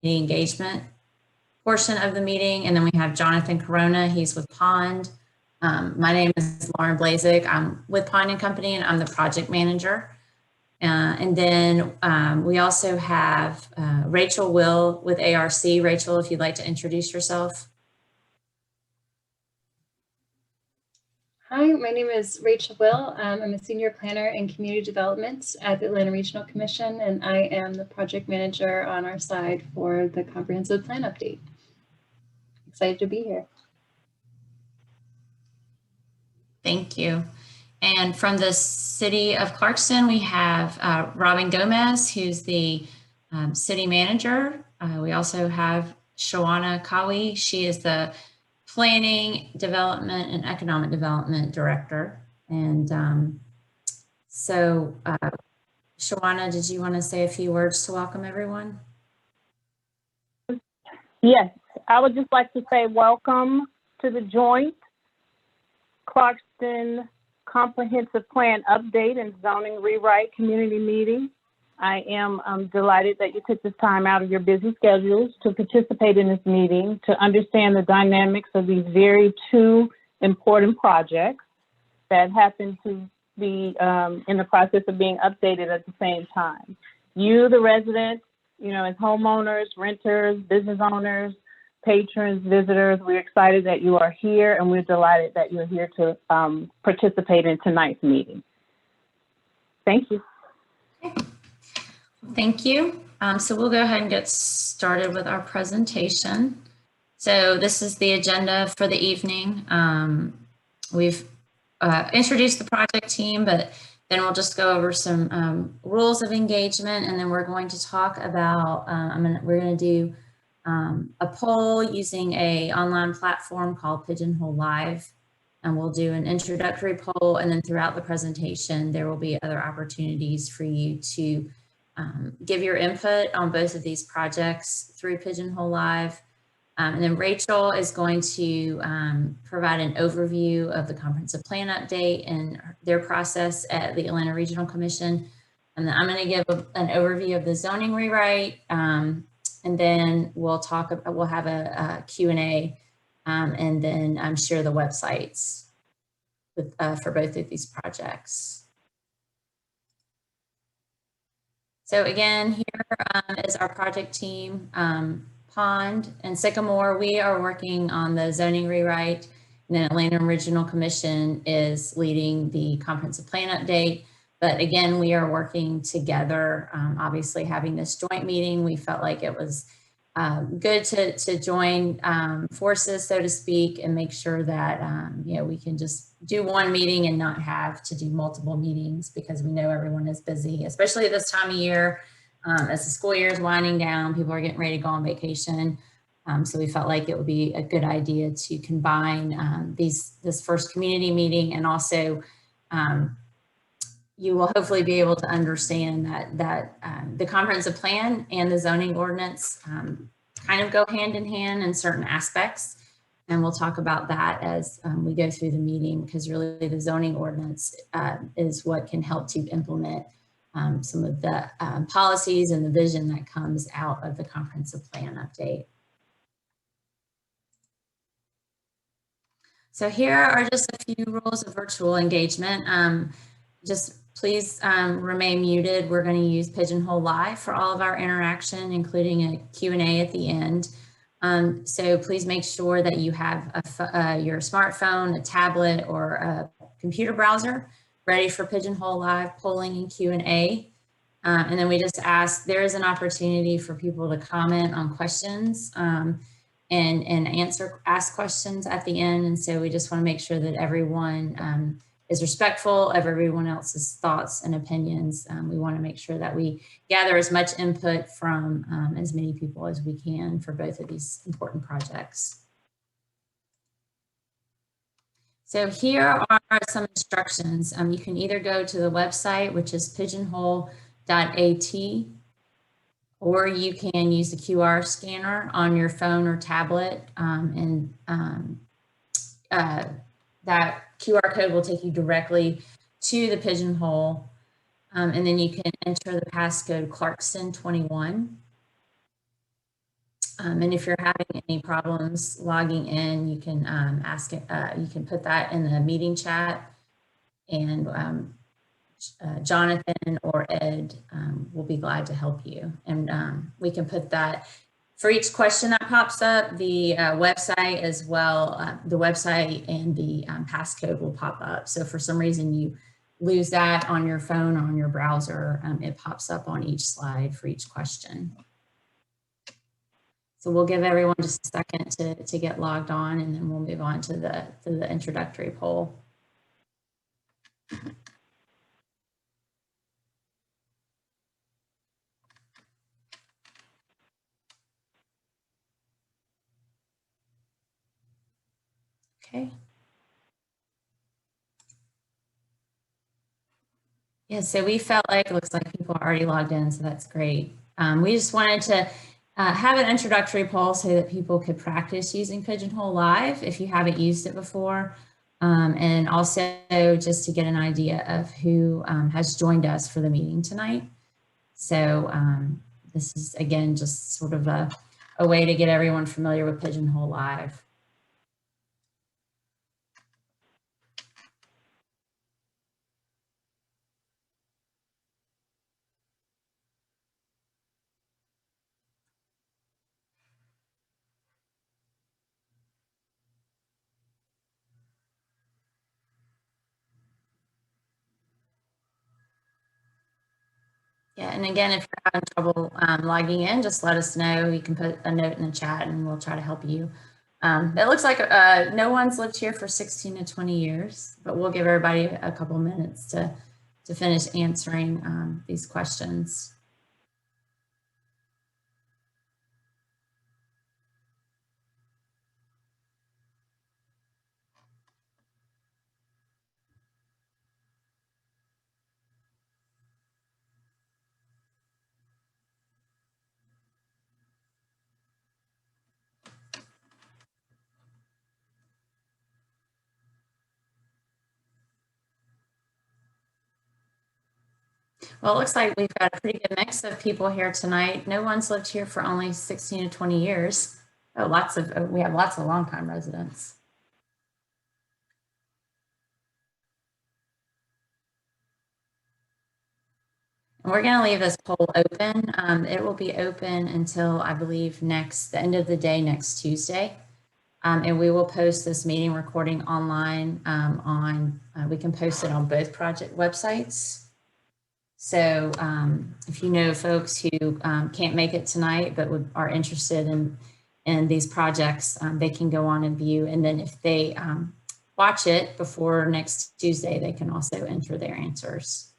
the engagement portion of the meeting. And then we have Jonathan Corona, he's with Pond. My name is Lauren Blazik. I'm with Pond and Company, and I'm the project manager. And then we also have Rachel Will with ARC. Rachel, if you'd like to introduce yourself. Hi, my name is Rachel Will. I'm a senior planner in community development at the Atlanta Regional Commission, and I am the project manager on our side for the comprehensive plan update. Excited to be here. Thank you. And from the city of Clarkston, we have Robin Gomez, who's the city manager. We also have Shawana Kawi. She is the Planning, Development, and Economic Development Director. And Shawana, did you want to say a few words to welcome everyone? Yes, I would just like to say welcome to the joint Clarkston Comprehensive Plan Update and Zoning Rewrite Community Meeting. I am delighted that you took this time out of your busy schedules to participate in this meeting to understand the dynamics of these two important projects that happen to be in the process of being updated at the same time. You, the residents, as homeowners, renters, business owners, patrons, visitors, we're excited that you are here, and we're delighted that you're here to participate in tonight's meeting. Thank you. Okay. Thank you. So we'll go ahead and get started with our presentation. So this is the agenda for the evening. We've introduced the project team, but then we'll just go over some rules of engagement, and then we're going to talk about, we're going to do a poll using an online platform called Pigeonhole Live, and we'll do an introductory poll, and then throughout the presentation there will be other opportunities for you to give your input on both of these projects through Pigeonhole Live. And then Rachel is going to provide an overview of the comprehensive plan update and their process at the Atlanta Regional Commission. And then I'm going to give an overview of the zoning rewrite. And then we'll have a Q&A and then share the websites for both of these projects. So again, here is our project team. Pond and Sycamore, we are working on the zoning rewrite, and then Atlanta Regional Commission is leading the comprehensive plan update. But again, we are working together. Obviously, having this joint meeting, we felt like it was good to join forces, so to speak, and make sure that we can just do one meeting and not have to do multiple meetings, because we know everyone is busy, especially at this time of year. As the school year is winding down, people are getting ready to go on vacation. So we felt like it would be a good idea to combine this first community meeting, and also you will hopefully be able to understand that the comprehensive plan and the zoning ordinance kind of go hand in hand in certain aspects. And we'll talk about that as we go through the meeting, because really the zoning ordinance is what can help to implement some of the policies and the vision that comes out of the comprehensive plan update. So here are just a few rules of virtual engagement. Just please remain muted. We're going to use Pigeonhole Live for all of our interaction, including a Q&A at the end. So please make sure that you have your smartphone, a tablet, or a computer browser ready for Pigeonhole Live polling and Q&A. And then we just ask, there is an opportunity for people to comment on questions and ask questions at the end. And so we just want to make sure that everyone is respectful of everyone else's thoughts and opinions. We want to make sure that we gather as much input from as many people as we can for both of these important projects. So here are some instructions. You can either go to the website, which is pigeonhole.at, or you can use the QR scanner on your phone or tablet, that QR code will take you directly to the Pigeonhole, and then you can enter the passcode Clarkston 21. And if you're having any problems logging in, you can ask it, you can put that in the meeting chat, and Jonathan or Ed will be glad to help you. And we can put that for each question that pops up, the website as well, the website and the passcode will pop up. So if for some reason you lose that on your phone or on your browser, it pops up on each slide for each question. So we'll give everyone just a second to get logged on, and then we'll move on to the introductory poll. Okay. Yeah, so we felt like, it looks like people are already logged in, so that's great. We just wanted to have an introductory poll so that people could practice using Pigeonhole Live if you haven't used it before. And also just to get an idea of who has joined us for the meeting tonight. So this is, again, just sort of a way to get everyone familiar with Pigeonhole Live. Yeah, and again, if you're having trouble logging in, just let us know. You can put a note in the chat and we'll try to help you. It looks like no one's lived here for 16 to 20 years, but we'll give everybody a couple minutes to finish answering these questions. Well, it looks like we've got a pretty good mix of people here tonight. No one's lived here for only 16 to 20 years. Oh, we have lots of longtime residents. And we're going to leave this poll open. It will be open until, I believe, the end of the day next Tuesday. And we will post this meeting recording online we can post it on both project websites. So if you know folks who can't make it tonight but are interested in these projects, they can go on and view. And then if they watch it before next Tuesday, they can also enter their answers.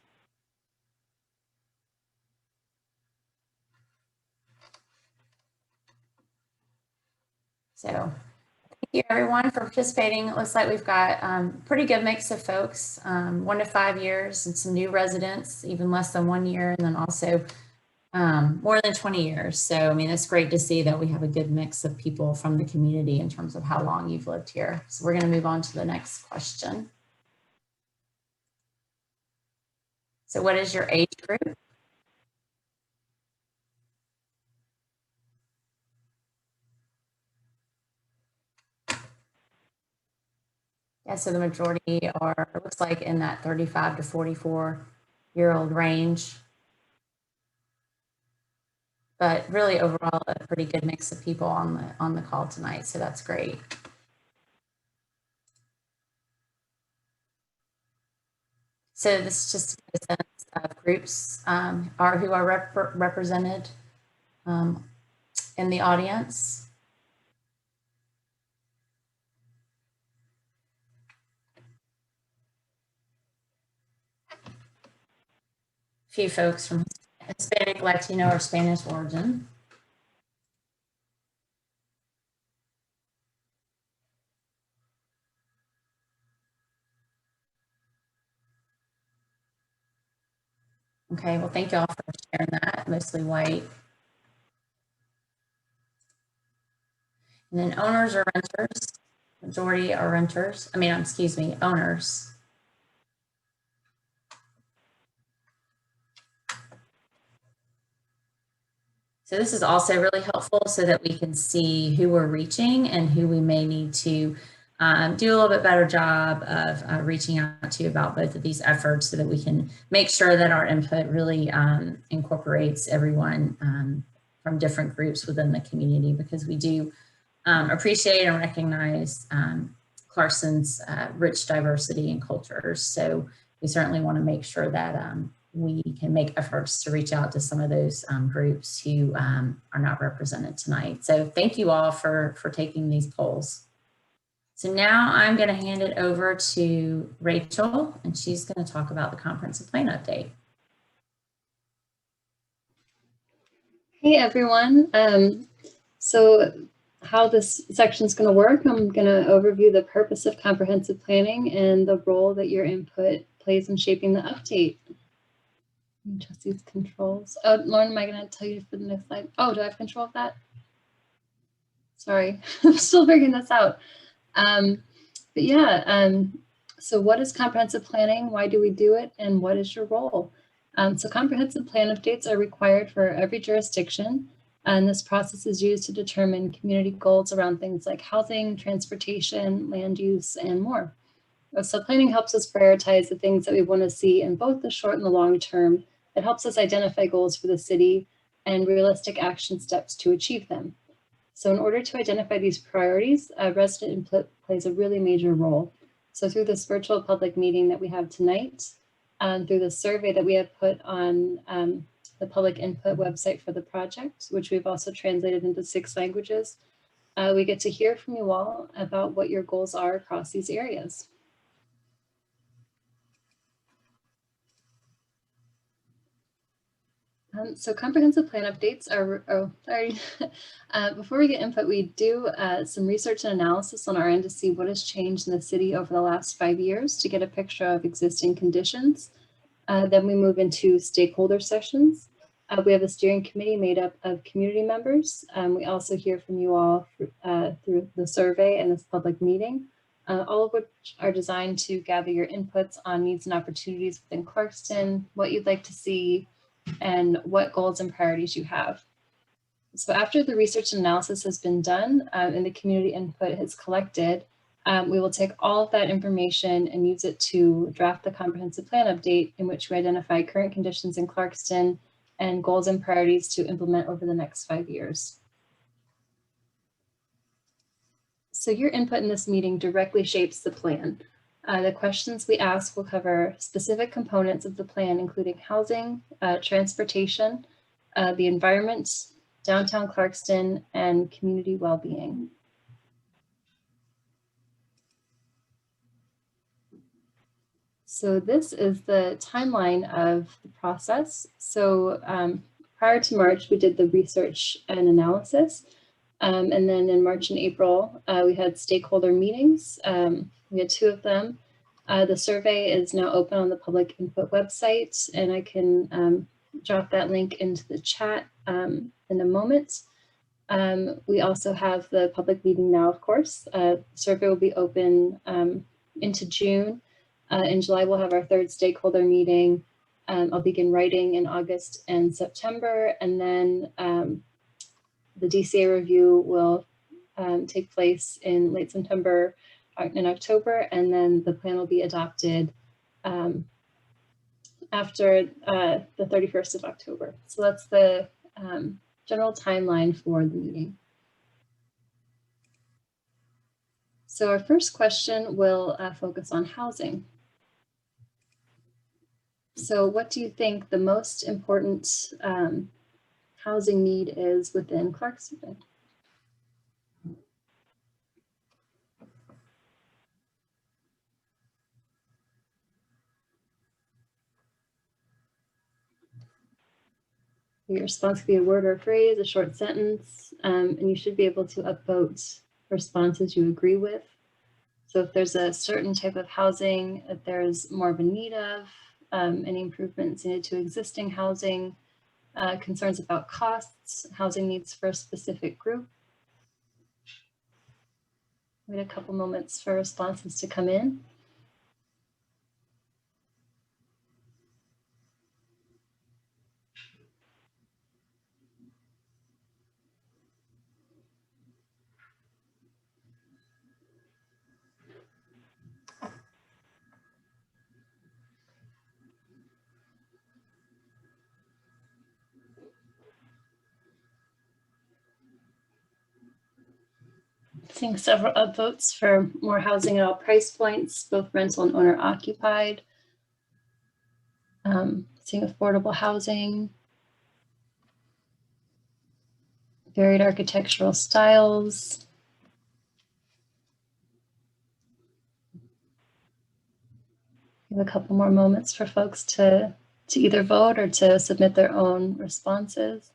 So thank you everyone for participating. It looks like we've got pretty good mix of folks, 1 to 5 years, and some new residents, even less than 1 year, and then also more than 20 years. So, I mean, it's great to see that we have a good mix of people from the community in terms of how long you've lived here. So we're going to move on to the next question. So what is your age group? Yeah, so the majority are, it looks like, in that 35 to 44-year-old range. But really overall, a pretty good mix of people on the call tonight. So that's great. So this is just a sense of groups who are represented in the audience. A few folks from Hispanic, Latino, or Spanish origin. Okay, well, thank you all for sharing that. Mostly white. And then owners or renters. Majority are renters. I mean, excuse me, owners. So this is also really helpful so that we can see who we're reaching and who we may need to do a little bit better job of reaching out to about both of these efforts so that we can make sure that our input really incorporates everyone from different groups within the community, because we do appreciate and recognize Clarkston's rich diversity and cultures. So we certainly want to make sure that we can make efforts to reach out to some of those groups who are not represented tonight. So thank you all for taking these polls. So now I'm going to hand it over to Rachel, and she's going to talk about the comprehensive plan update. Hey everyone. So how this section is going to work, I'm going to overview the purpose of comprehensive planning and the role that your input plays in shaping the update. Just these controls. Oh, Lauren, am I going to tell you for the next slide? Oh, do I have control of that? Sorry, I'm still figuring this out. But yeah, so what is comprehensive planning? Why do we do it? And what is your role? So comprehensive plan updates are required for every jurisdiction. And this process is used to determine community goals around things like housing, transportation, land use, and more. So planning helps us prioritize the things that we want to see in both the short and the long term. It helps us identify goals for the city and realistic action steps to achieve them. So in order to identify these priorities, resident input plays a really major role. So through this virtual public meeting that we have tonight, through the survey that we have put on the public input website for the project, which we've also translated into 6 languages, we get to hear from you all about what your goals are across these areas. So comprehensive plan updates are, before we get input, we do some research and analysis on our end to see what has changed in the city over the last 5 years to get a picture of existing conditions. Then we move into stakeholder sessions. We have a steering committee made up of community members. We also hear from you all through the survey and this public meeting, all of which are designed to gather your inputs on needs and opportunities within Clarkston, what you'd like to see, and what goals and priorities you have. So after the research and analysis has been done and the community input is collected, we will take all of that information and use it to draft the comprehensive plan update, in which we identify current conditions in Clarkston and goals and priorities to implement over the next 5 years. So your input in this meeting directly shapes the plan. The questions we ask will cover specific components of the plan, including housing, transportation, the environment, downtown Clarkston, and community well-being. So this is the timeline of the process. So prior to March, we did the research and analysis. And then in March and April, we had stakeholder meetings. We had 2 of them. The survey is now open on the public input website, and I can drop that link into the chat in a moment. We also have the public meeting now, of course. Survey will be open into June. In July, we'll have our 3rd stakeholder meeting. I'll begin writing in August and September, and then the DCA review will take place in late September and October, and then the plan will be adopted after the 31st of October. So that's the general timeline for the meeting. So our first question will focus on housing. So what do you think the most important housing need is within Clarkston? Your response could be a word or a phrase, a short sentence, and you should be able to upvote responses you agree with. So if there's a certain type of housing that there's more of a need of, any improvements needed to existing housing, concerns about costs, housing needs for a specific group. Wait a couple moments for responses to come in. Seeing several upvotes for more housing at all price points, both rental and owner occupied. Seeing affordable housing, varied architectural styles. Give a couple more moments for folks to either vote or to submit their own responses.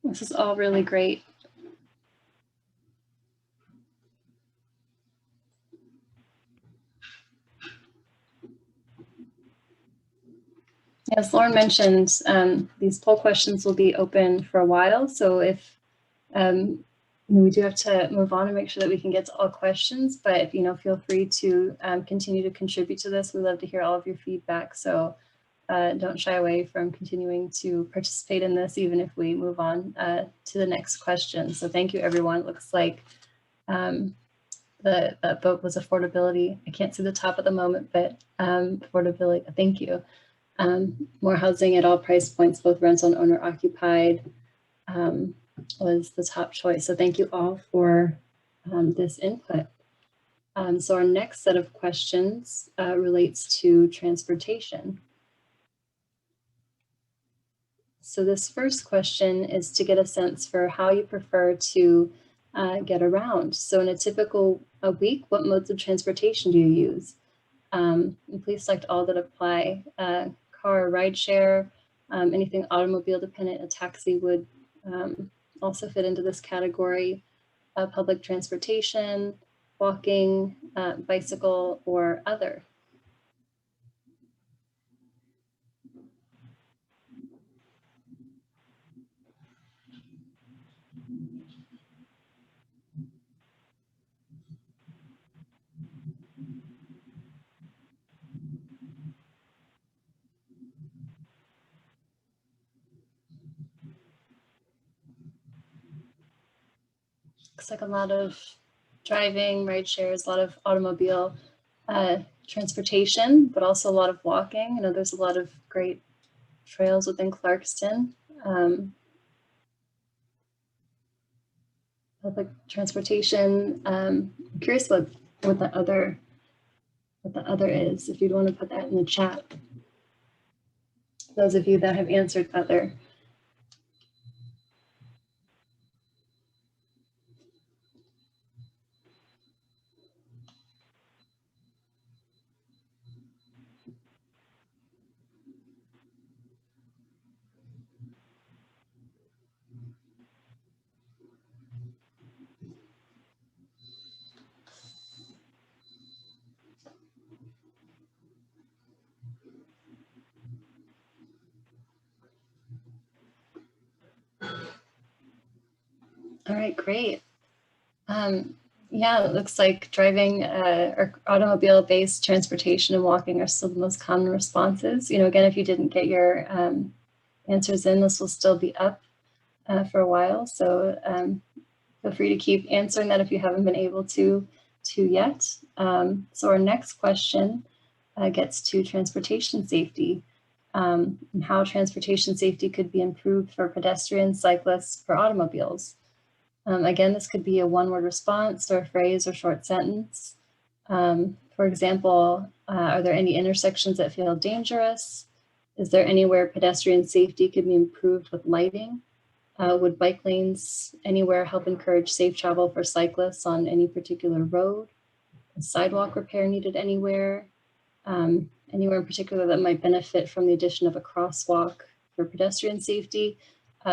This is all really great. As Lauren mentioned, these poll questions will be open for a while. So if we do have to move on and make sure that we can get to all questions, but feel free to continue to contribute to this. We love to hear all of your feedback. So don't shy away from continuing to participate in this, even if we move on to the next question. So thank you, everyone. It looks like the vote was affordability. I can't see the top at the moment, but affordability, thank you. More housing at all price points, both rental and owner occupied, was the top choice. So thank you all for this input. So our next set of questions relates to transportation. So this first question is to get a sense for how you prefer to get around. So in a typical week, what modes of transportation do you use? And please select all that apply. Car or ride share, anything automobile dependent, a taxi would also fit into this category. Public transportation, walking, bicycle, or other. Looks like a lot of driving, ride shares, a lot of automobile transportation, but also a lot of walking. There's a lot of great trails within Clarkston. Public transportation. I'm curious what the other is. If you'd want to put that in the chat. Those of you that have answered other. All right, great. Yeah, it looks like driving or automobile-based transportation and walking are still the most common responses. Again, if you didn't get your answers in, this will still be up for a while. So feel free to keep answering that if you haven't been able to yet. So our next question gets to transportation safety and how transportation safety could be improved for pedestrians, cyclists, for automobiles. Again, this could be a one-word response or a phrase or short sentence. For example, are there any intersections that feel dangerous? Is there anywhere pedestrian safety could be improved with lighting? Would bike lanes anywhere help encourage safe travel for cyclists on any particular road? Is sidewalk repair needed anywhere? Anywhere in particular that might benefit from the addition of a crosswalk for pedestrian safety?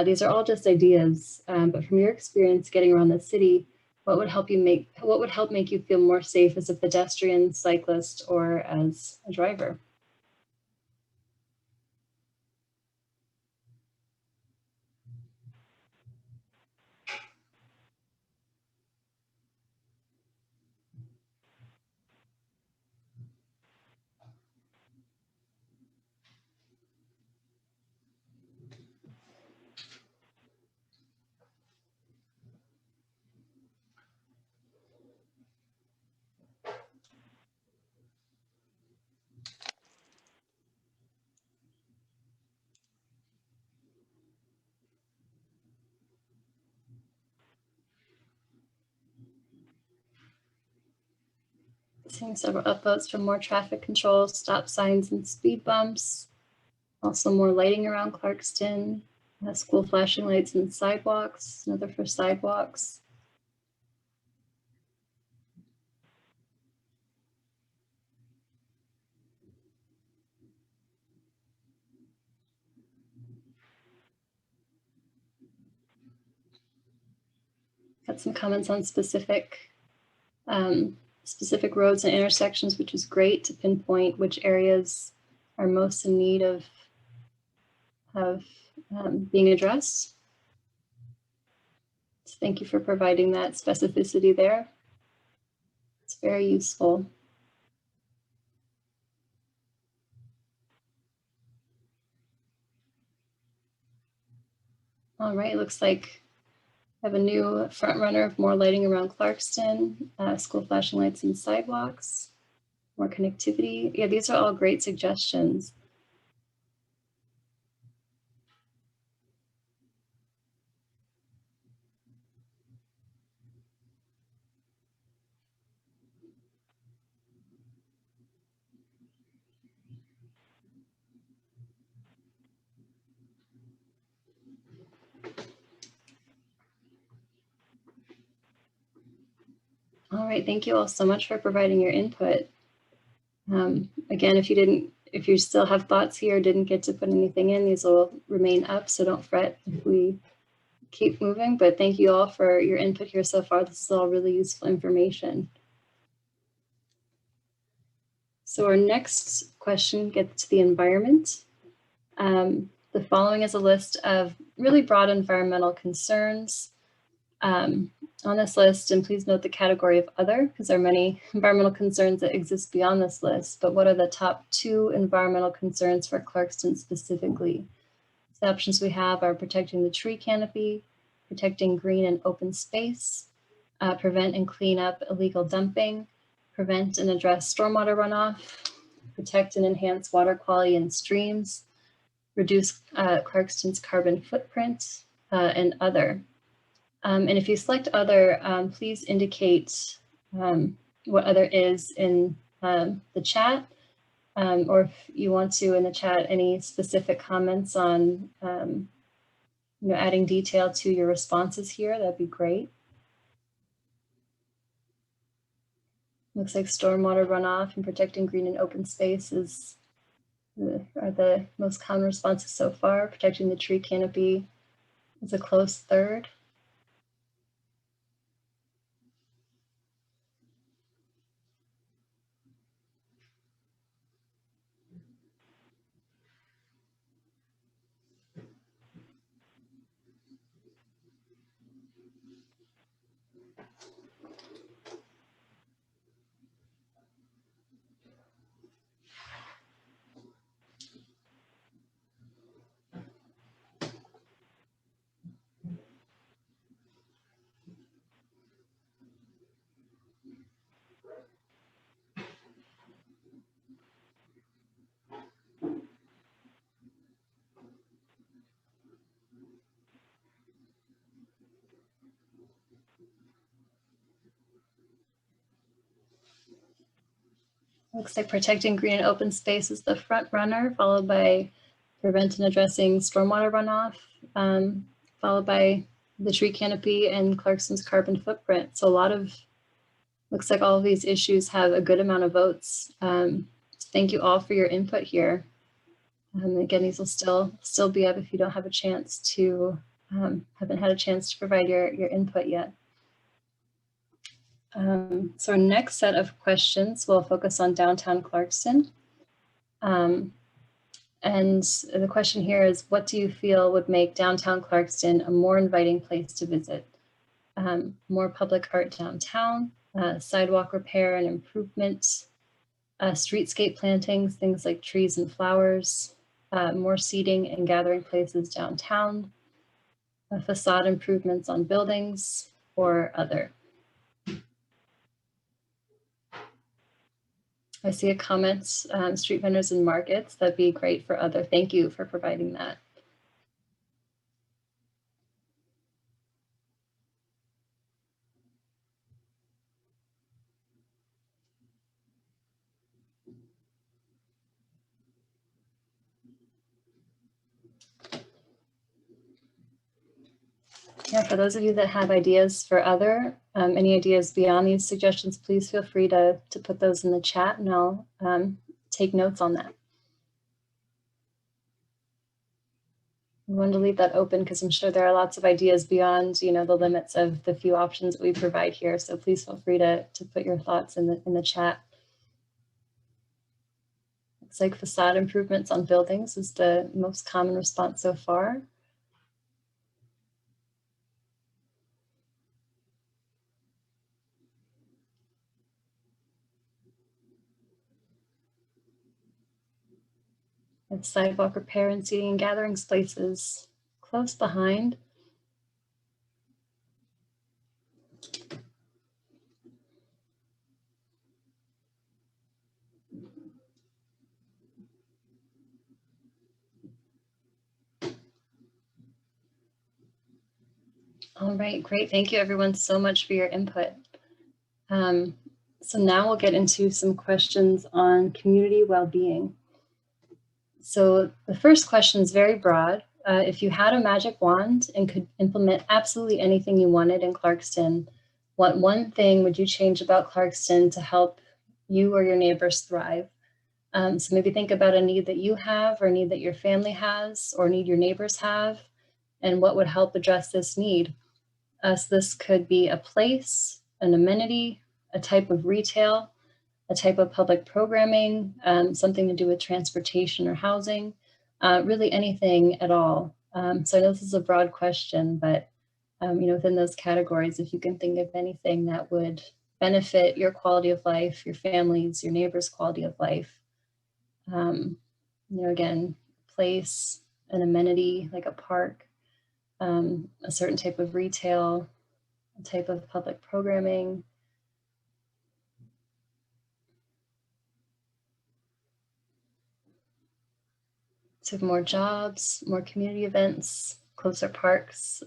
These are all just ideas, but from your experience getting around the city, what would help make you feel more safe as a pedestrian, cyclist, or as a driver? Seeing several upvotes for more traffic control, stop signs and speed bumps. Also more lighting around Clarkston, school flashing lights and sidewalks, another for sidewalks. Got some comments on specific roads and intersections, which is great to pinpoint which areas are most in need of being addressed. So thank you for providing that specificity there. It's very useful. All right, looks like I have a new front runner of more lighting around Clarkston, school flashing lights and sidewalks, more connectivity. Yeah, these are all great suggestions. All right, thank you all so much for providing your input. Again, if you still have thoughts here, didn't get to put anything in, these will remain up, so don't fret if we keep moving, but thank you all for your input here so far. This is all really useful information. So our next question gets to the environment. The following is a list of really broad environmental concerns on this list, and please note the category of other, because there are many environmental concerns that exist beyond this list, but what are the top 2 environmental concerns for Clarkston specifically? The options we have are protecting the tree canopy, protecting green and open space, prevent and clean up illegal dumping, prevent and address stormwater runoff, protect and enhance water quality in streams, reduce Clarkston's carbon footprint, and other. And if you select other, please indicate what other is in the chat, or if you want to in the chat, any specific comments on adding detail to your responses here, that'd be great. Looks like stormwater runoff and protecting green and open spaces are the most common responses so far. Protecting the tree canopy is a close third. Looks like protecting green and open space is the front runner, followed by prevent and addressing stormwater runoff, followed by the tree canopy and Clarkston's carbon footprint. So looks like all of these issues have a good amount of votes. Thank you all for your input here. Again, these will still be up if you don't have a chance to, haven't had a chance to provide your input yet. So our next set of questions will focus on downtown Clarkston. And the question here is, what do you feel would make downtown Clarkston a more inviting place to visit? More public art downtown, sidewalk repair and improvement, streetscape plantings, things like trees and flowers, more seating and gathering places downtown, facade improvements on buildings, or other. I see a comment, street vendors and markets. That'd be great for other. Thank you for providing that. Yeah, for those of you that have ideas for any ideas beyond these suggestions, please feel free to put those in the chat, and I'll take notes on that. I wanted to leave that open because I'm sure there are lots of ideas beyond, the limits of the few options that we provide here. So please feel free to put your thoughts in the chat. Looks like facade improvements on buildings is the most common response so far. It's sidewalk repair and seating and gathering spaces close behind. All right, great. Thank you everyone so much for your input. So now we'll get into some questions on community well-being. So the first question is very broad. If you had a magic wand and could implement absolutely anything you wanted in Clarkston, what one thing would you change about Clarkston to help you or your neighbors thrive? So maybe think about a need that you have, or a need that your family has, or a need your neighbors have, and what would help address this need. So this could be a place, an amenity, a type of retail, a type of public programming, something to do with transportation or housing, really anything at all. So I know this is a broad question, but within those categories, if you can think of anything that would benefit your quality of life, your family's, your neighbor's quality of life. Again, place, an amenity like a park, a certain type of retail, a type of public programming. So more jobs, more community events, closer parks,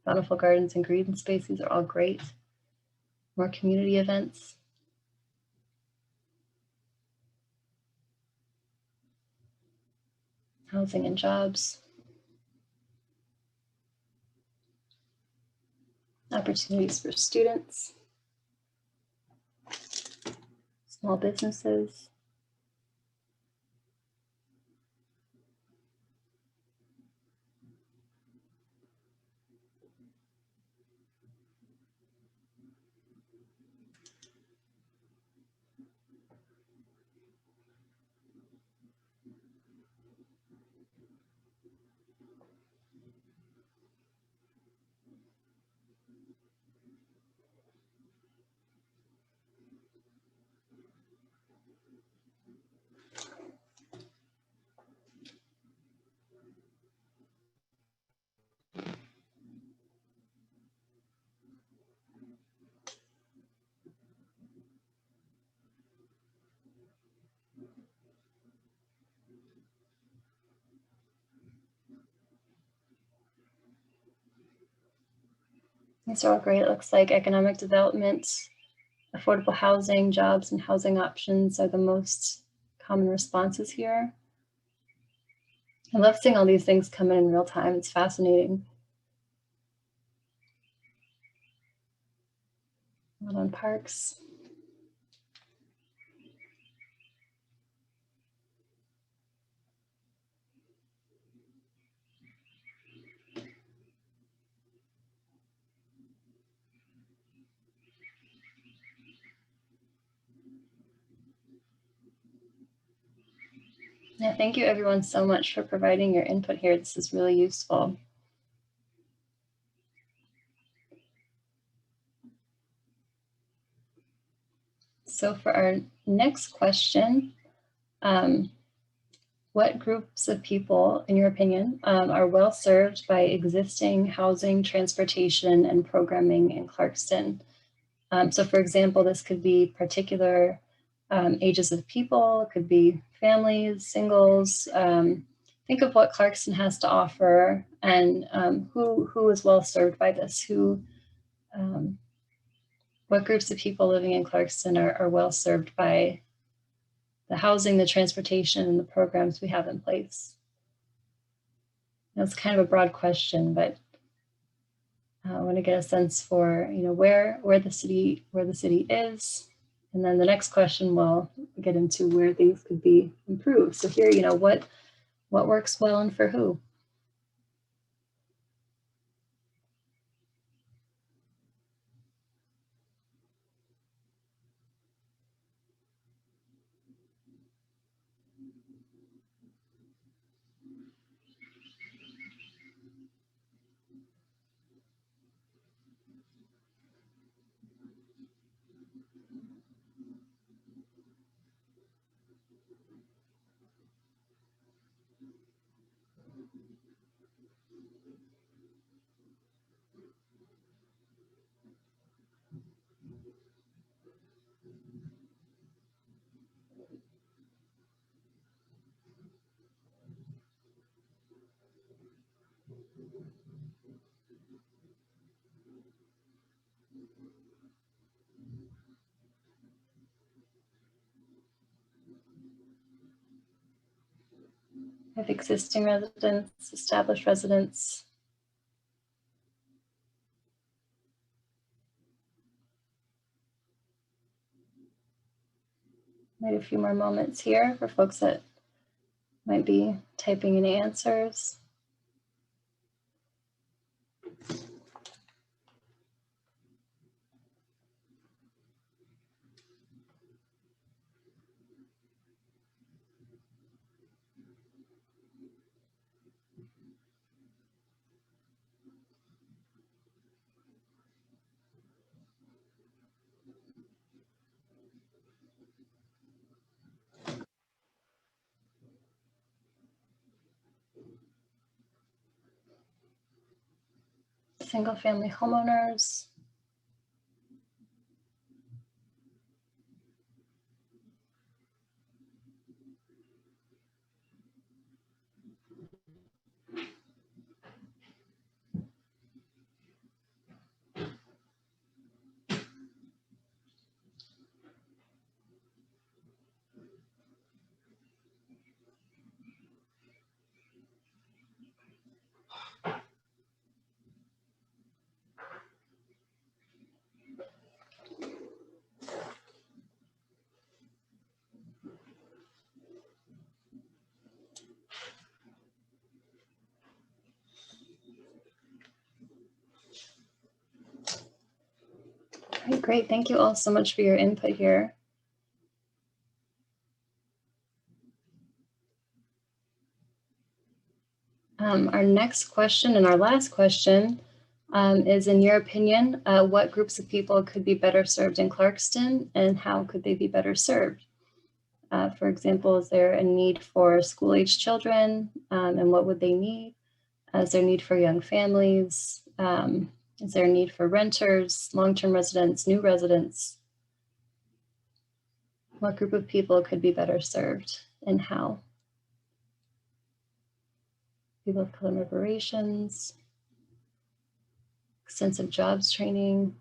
bountiful gardens and green spaces are all great. More community events. Housing and jobs. Opportunities for students. Small businesses. These are all great. It looks like economic development, affordable housing, jobs, and housing options are the most common responses here. I love seeing all these things come in real time. It's fascinating. Not on parks. Yeah, thank you everyone so much for providing your input here. This is really useful. So for our next question, what groups of people, in your opinion, are well served by existing housing, transportation, and programming in Clarkston? So for example, this could be particular ages of people, it could be families, singles. Think of what Clarkston has to offer, and who is well served by this, what groups of people living in Clarkston are well served by the housing, the transportation, and the programs we have in place. That's kind of a broad question, but I want to get a sense for, where the city is. And then the next question will get into where things could be improved. So here, what works well and for who? Have existing residents, established residents. Maybe a few more moments here for folks that might be typing in answers. Single family homeowners. All right, great. Thank you all so much for your input here. Our next question and our last question is, in your opinion, what groups of people could be better served in Clarkston and how could they be better served? For example, is there a need for school-age children and what would they need? Is there a need for young families? Is there a need for renters, long-term residents, new residents? What group of people could be better served and how? People of color reparations, extensive jobs training.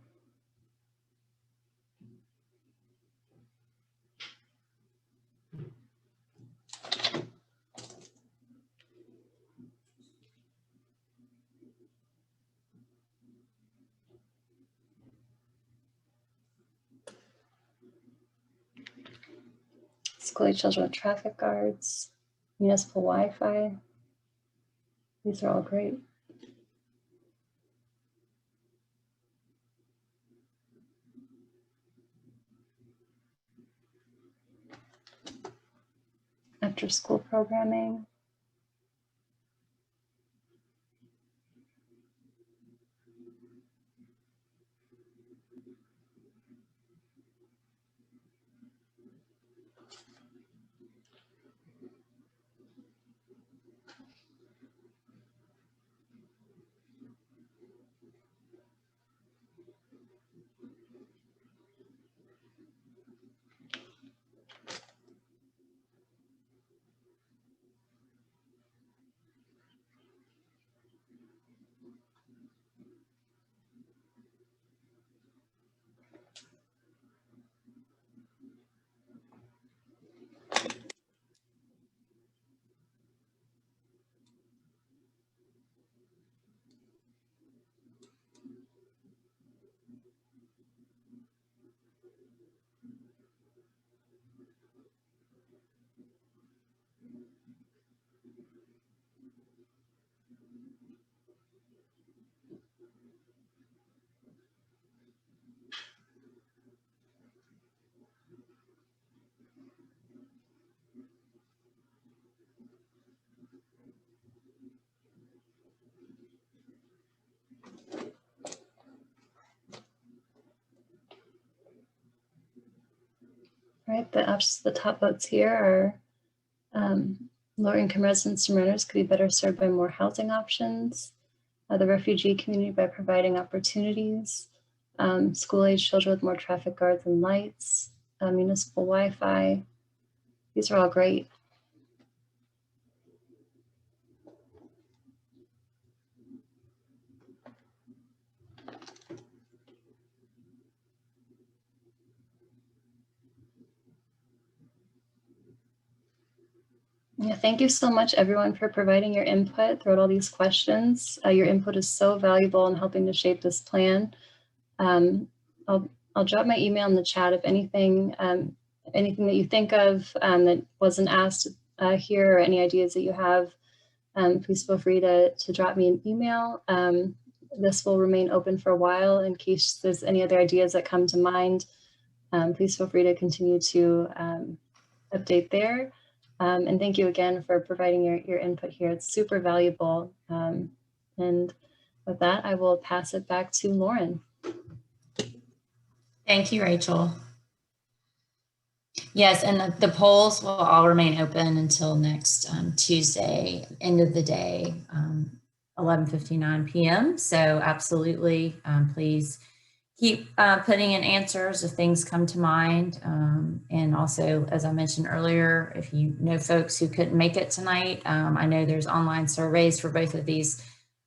School-age children with traffic guards, municipal Wi-Fi. These are all great. After-school programming. All right, the top votes here are lower income residents and renters could be better served by more housing options. The refugee community by providing opportunities. School-age children with more traffic guards and lights. Municipal Wi-Fi. These are all great. Yeah, thank you so much, everyone, for providing your input throughout all these questions. Your input is so valuable in helping to shape this plan. I'll drop my email in the chat if anything that you think of that wasn't asked here, or any ideas that you have. Please feel free to drop me an email. This will remain open for a while in case there's any other ideas that come to mind. Please feel free to continue to update there. And thank you again for providing your input here. It's super valuable. And with that, I will pass it back to Lauren. Thank you, Rachel. Yes, and the polls will all remain open until next Tuesday, end of the day, 11:59 p.m. So absolutely, please keep putting in answers if things come to mind. And also, as I mentioned earlier, if you know folks who couldn't make it tonight, I know there's online surveys for both of these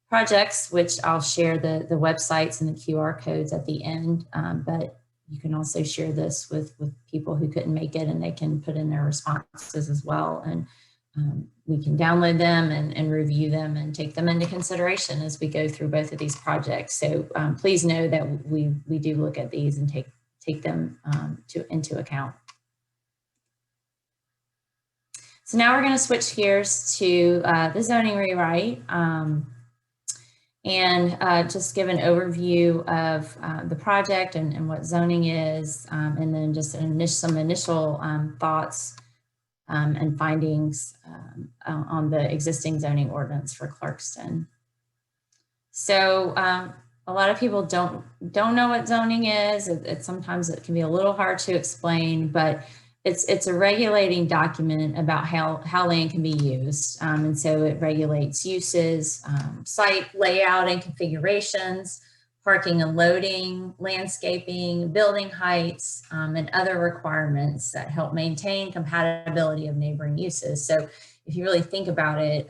projects, which I'll share the websites and the QR codes at the end. But you can also share this with people who couldn't make it, and they can put in their responses as well. And we can download them and review them and take them into consideration as we go through both of these projects. So please know that we do look at these and take them into account. So now we're going to switch gears to the zoning rewrite and just give an overview of the project and what zoning is, and then just some initial thoughts and findings on the existing zoning ordinance for Clarkston. So a lot of people don't know what zoning is. Sometimes it can be a little hard to explain, but it's a regulating document about how land can be used. And so it regulates uses, site layout and configurations, parking and loading, landscaping, building heights, and other requirements that help maintain compatibility of neighboring uses. So if you really think about it,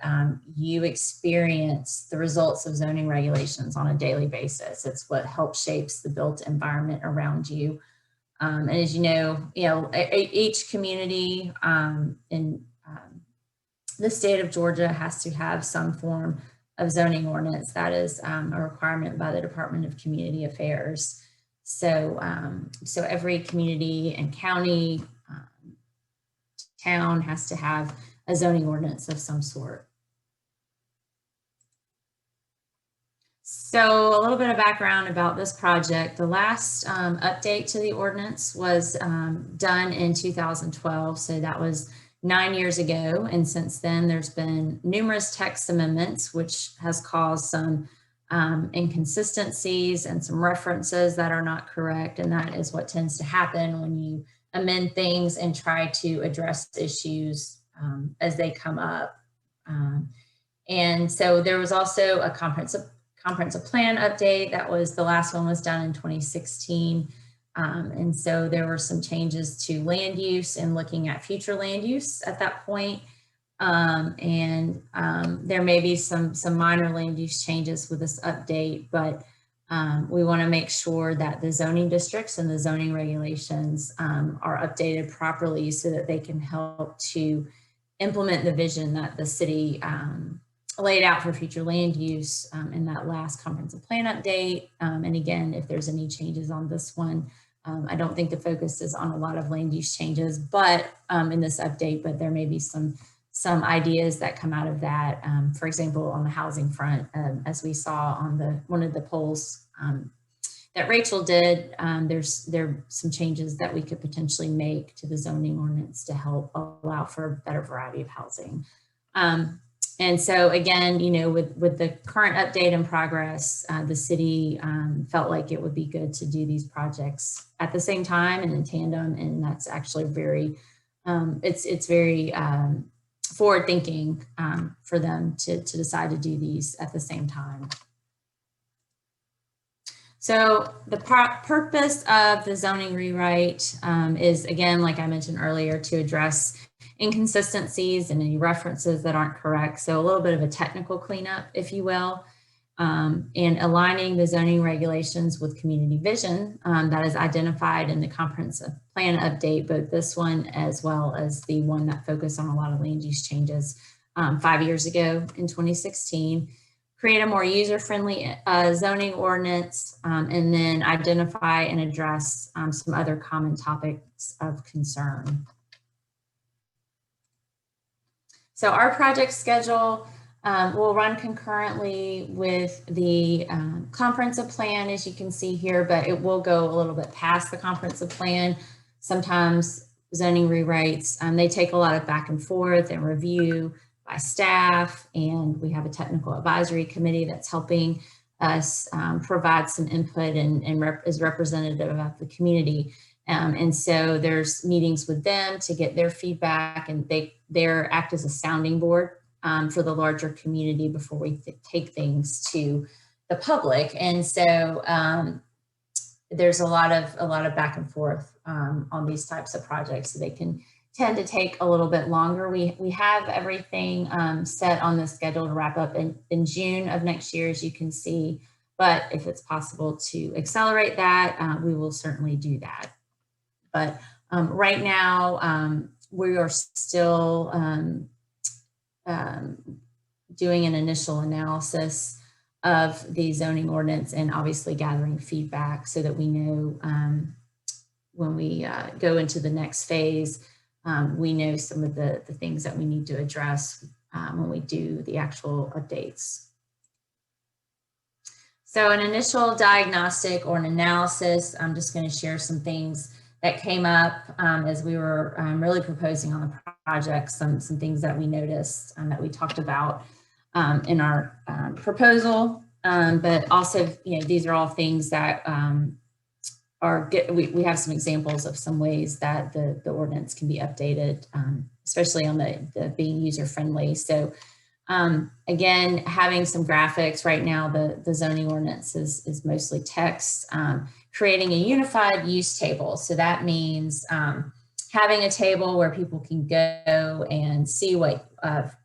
you experience the results of zoning regulations on a daily basis. It's what helps shapes the built environment around you. And as you know, each community in the state of Georgia has to have some form of zoning ordinance. That is a requirement by the Department of Community Affairs. So, so every community and county, town has to have a zoning ordinance of some sort. So a little bit of background about this project. The last update to the ordinance was done in 2012. So that was 9 years ago. And since then, there's been numerous text amendments, which has caused some inconsistencies and some references that are not correct. And that is what tends to happen when you amend things and try to address issues as they come up. And so there was also a comprehensive plan update. That was, the last one was done in 2016. And so there were some changes to land use and looking at future land use at that point. There may be some minor land use changes with this update, but we want to make sure that the zoning districts and the zoning regulations are updated properly so that they can help to implement the vision that the city laid out for future land use in that last comprehensive plan update. And again, if there's any changes on this one, I don't think the focus is on a lot of land use changes, but in this update, but there may be some ideas that come out of that. For example, on the housing front, as we saw on one of the polls that Rachel did, there are some changes that we could potentially make to the zoning ordinance to help allow for a better variety of housing. And so again, you know, with the current update in progress, the city felt like it would be good to do these projects at the same time and in tandem. And that's actually very, it's very forward thinking for them to decide to do these at the same time. So the purpose of the zoning rewrite is, again, like I mentioned earlier, to address inconsistencies and any references that aren't correct. So a little bit of a technical cleanup, if you will, and aligning the zoning regulations with community vision that is identified in the comprehensive plan update, both this one as well as the one that focused on a lot of land use changes 5 years ago in 2016. Create a more user-friendly zoning ordinance, and then identify and address some other common topics of concern. So our project schedule will run concurrently with the comprehensive plan, as you can see here, but it will go a little bit past the comprehensive plan. Sometimes zoning rewrites, they take a lot of back and forth and review by staff, and we have a technical advisory committee that's helping us provide some input and is representative of the community. And so there's meetings with them to get their feedback, and they act as a sounding board for the larger community before we take things to the public. And so there's a lot of back and forth on these types of projects, so they can tend to take a little bit longer. We have everything set on the schedule to wrap up in June of next year, as you can see, but if it's possible to accelerate that, we will certainly do that. But right now, we are still doing an initial analysis of the zoning ordinance and obviously gathering feedback so that we know when we go into the next phase, we know some of the things that we need to address when we do the actual updates. So an initial diagnostic or an analysis, I'm just going to share some things that came up as we were really proposing on the project, some things that we noticed that we talked about in our proposal, but also, you know, these are all things that we have some examples of some ways that the ordinance can be updated, especially on the being user friendly. So again, having some graphics. Right now, the zoning ordinance is mostly text. Creating a unified use table. So that means having a table where people can go and see what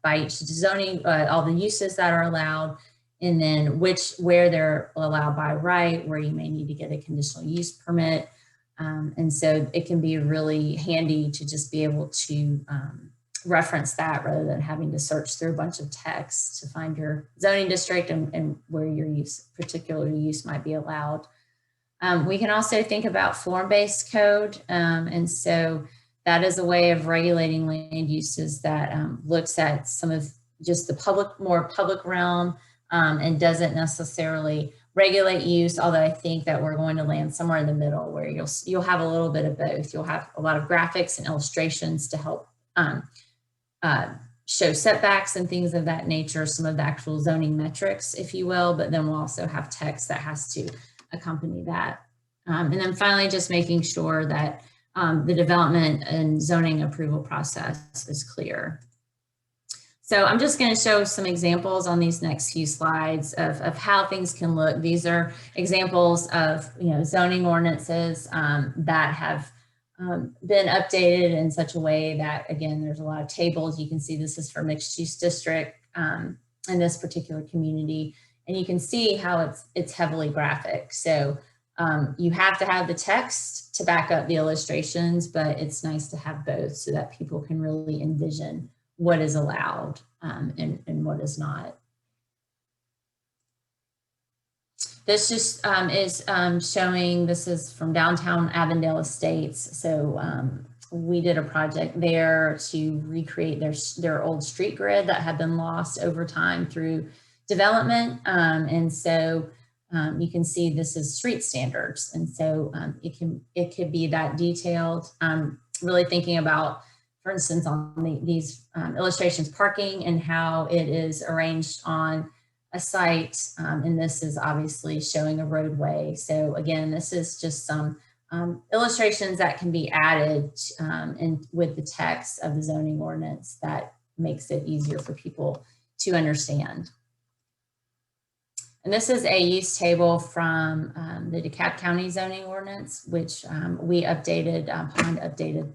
by each zoning, all the uses that are allowed, and then where they're allowed by right, where you may need to get a conditional use permit. And so it can be really handy to just be able to reference that rather than having to search through a bunch of text to find your zoning district and where your particular use might be allowed. We can also think about form-based code. And so that is a way of regulating land uses that looks at some of just the more public realm, and doesn't necessarily regulate use, although I think that we're going to land somewhere in the middle where you'll have a little bit of both. You'll have a lot of graphics and illustrations to help show setbacks and things of that nature, some of the actual zoning metrics, if you will, but then we'll also have text that has to accompany that. And then finally, just making sure that the development and zoning approval process is clear. So I'm just going to show some examples on these next few slides of how things can look. These are examples of, you know, zoning ordinances that have been updated in such a way that, again, there's a lot of tables. You can see this is for mixed use district in this particular community, and you can see how it's heavily graphic. So you have to have the text to back up the illustrations, but it's nice to have both so that people can really envision what is allowed and what is not. This just is showing, this is from downtown Avondale Estates. So we did a project there to recreate their old street grid that had been lost over time through development. And so you can see this is street standards. And so it could be that detailed. Really thinking about, for instance, on these illustrations, parking and how it is arranged on a site. And this is obviously showing a roadway. So again, this is just some illustrations that can be added with the text of the zoning ordinance that makes it easier for people to understand. And this is a use table from the DeKalb County zoning ordinance, which we updated, Pond updated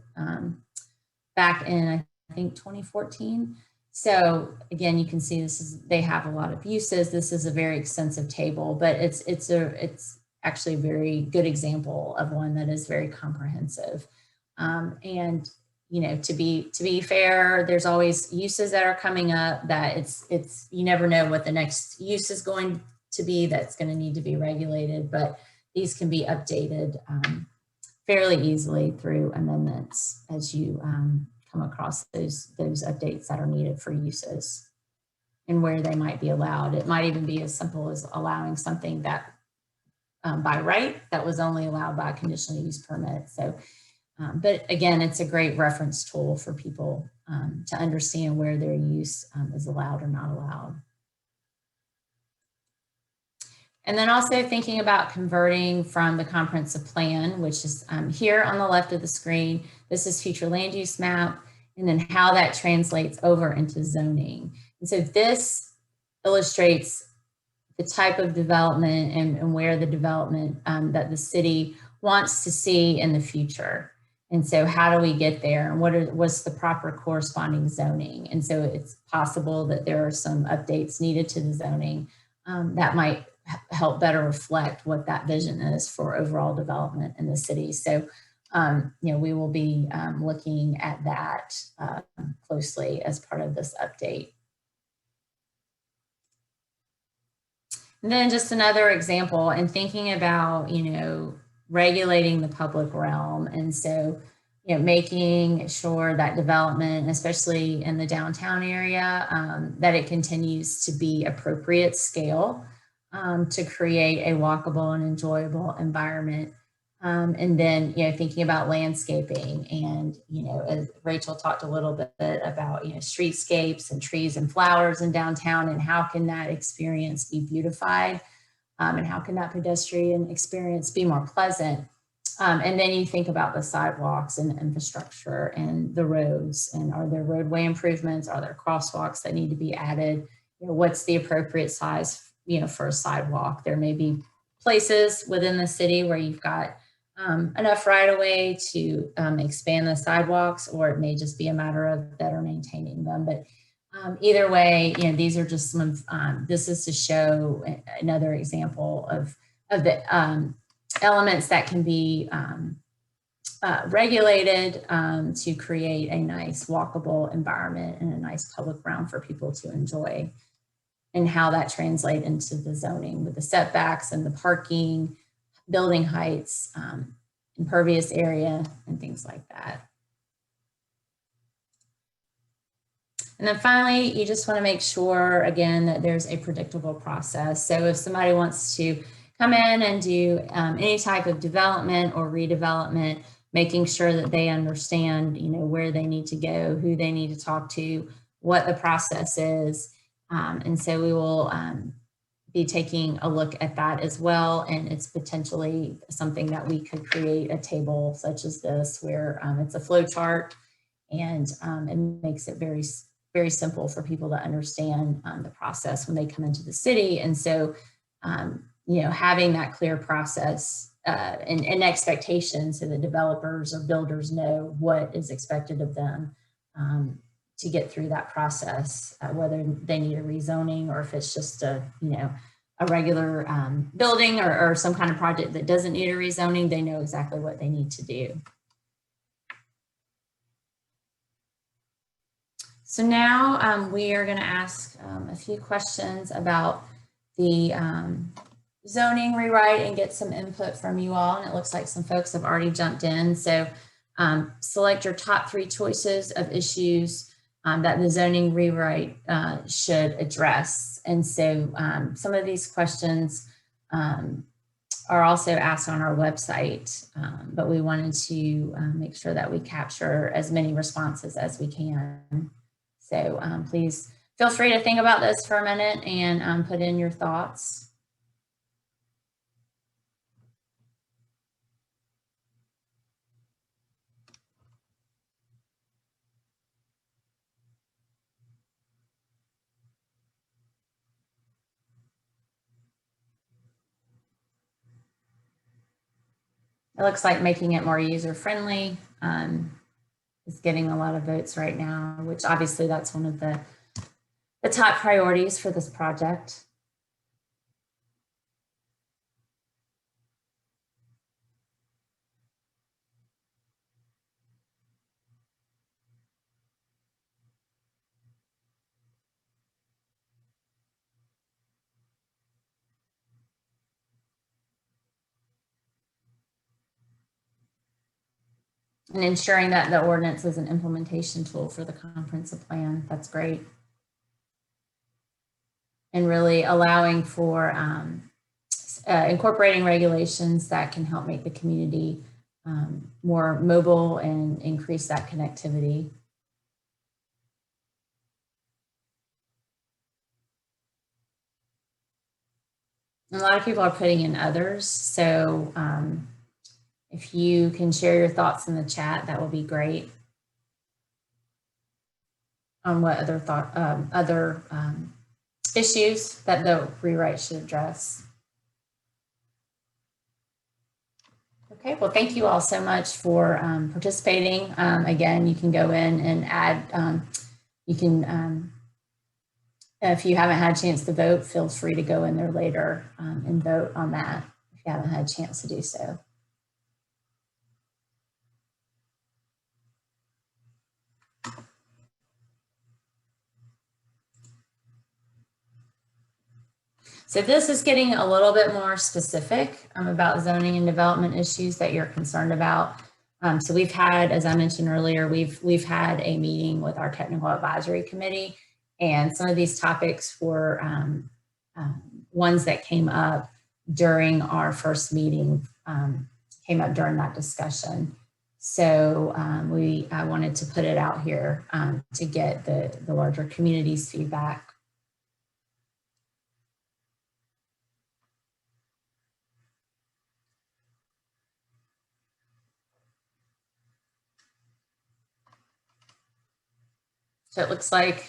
back in, I think, 2014. So again, you can see they have a lot of uses. This is a very extensive table, but it's actually a very good example of one that is very comprehensive. And you know, to be fair, there's always uses that are coming up that you never know what the next use is going to be that's going to need to be regulated, but these can be updated fairly easily through amendments as you come across those updates that are needed for uses and where they might be allowed. It might even be as simple as allowing something that by right that was only allowed by a conditional use permit. So, but again, it's a great reference tool for people to understand where their use is allowed or not allowed. And then also thinking about converting from the comprehensive plan, which is here on the left of the screen. This is future land use map, and then how that translates over into zoning. And so this illustrates the type of development and where the development that the city wants to see in the future. And so how do we get there, and what's the proper corresponding zoning? And so it's possible that there are some updates needed to the zoning that might help better reflect what that vision is for overall development in the city. So, you know, we will be looking at that closely as part of this update. And then just another example, and thinking about, you know, regulating the public realm. And so, you know, making sure that development, especially in the downtown area, that it continues to be appropriate scale to create a walkable and enjoyable environment. And then, you know, thinking about landscaping and, you know, as Rachel talked a little bit about, you know, streetscapes and trees and flowers in downtown, and how can that experience be beautified, and how can that pedestrian experience be more pleasant. And then you think about the sidewalks and the infrastructure and the roads, and are there roadway improvements? Are there crosswalks that need to be added? You know, what's the appropriate size, you know, for a sidewalk? There may be places within the city where you've got enough right of way to expand the sidewalks, or it may just be a matter of better maintaining them. But either way, you know, these are just some of, this is to show another example of the elements that can be regulated to create a nice walkable environment and a nice public realm for people to enjoy, and how that translates into the zoning with the setbacks and the parking, building heights, impervious area, and things like that. And then finally, you just want to make sure, again, that there's a predictable process. So if somebody wants to come in and do any type of development or redevelopment, making sure that they understand, you know, where they need to go, who they need to talk to, what the process is. And so we will be taking a look at that as well. And it's potentially something that we could create a table such as this, where it's a flow chart, and it makes it very, very simple for people to understand the process when they come into the city. And so, you know, having that clear process and expectations, so the developers or builders know what is expected of them to get through that process, whether they need a rezoning or if it's just a, you know, a regular building or some kind of project that doesn't need a rezoning, they know exactly what they need to do. So now we are going to ask a few questions about the zoning rewrite and get some input from you all. And it looks like some folks have already jumped in. So select your top 3 choices of issues that the zoning rewrite should address. And so some of these questions are also asked on our website, but we wanted to make sure that we capture as many responses as we can. So please feel free to think about this for a minute and put in your thoughts. It looks like making it more user-friendly is getting a lot of votes right now, which obviously that's one of the top priorities for this project. And ensuring that the ordinance is an implementation tool for the comprehensive plan. That's great. And really allowing for incorporating regulations that can help make the community more mobile and increase that connectivity. A lot of people are putting in others, so if you can share your thoughts in the chat, that will be great. On what other issues that the rewrite should address. Okay, well, thank you all so much for participating. Again, you can go in and add, you can, if you haven't had a chance to vote, feel free to go in there later and vote on that if you haven't had a chance to do so. So this is getting a little bit more specific about zoning and development issues that you're concerned about. So we've had, as I mentioned earlier, we've had a meeting with our technical advisory committee, and some of these topics were ones that came up during our first meeting, came up during that discussion. So I wanted to put it out here to get the larger community's feedback. So it looks like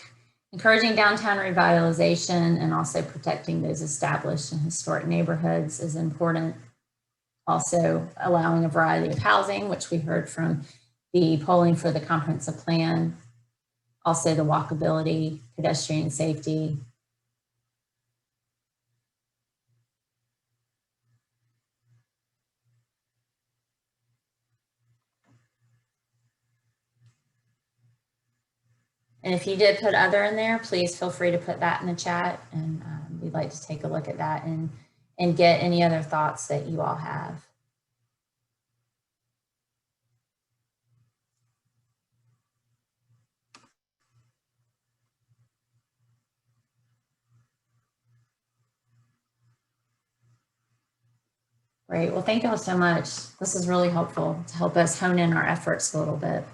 encouraging downtown revitalization and also protecting those established and historic neighborhoods is important. Also allowing a variety of housing, which we heard from the polling for the comprehensive plan. Also the walkability, pedestrian safety. And if you did put other in there, please feel free to put that in the chat, and we'd like to take a look at that and get any other thoughts that you all have. Great, well, thank you all so much. This is really helpful to help us hone in our efforts a little bit.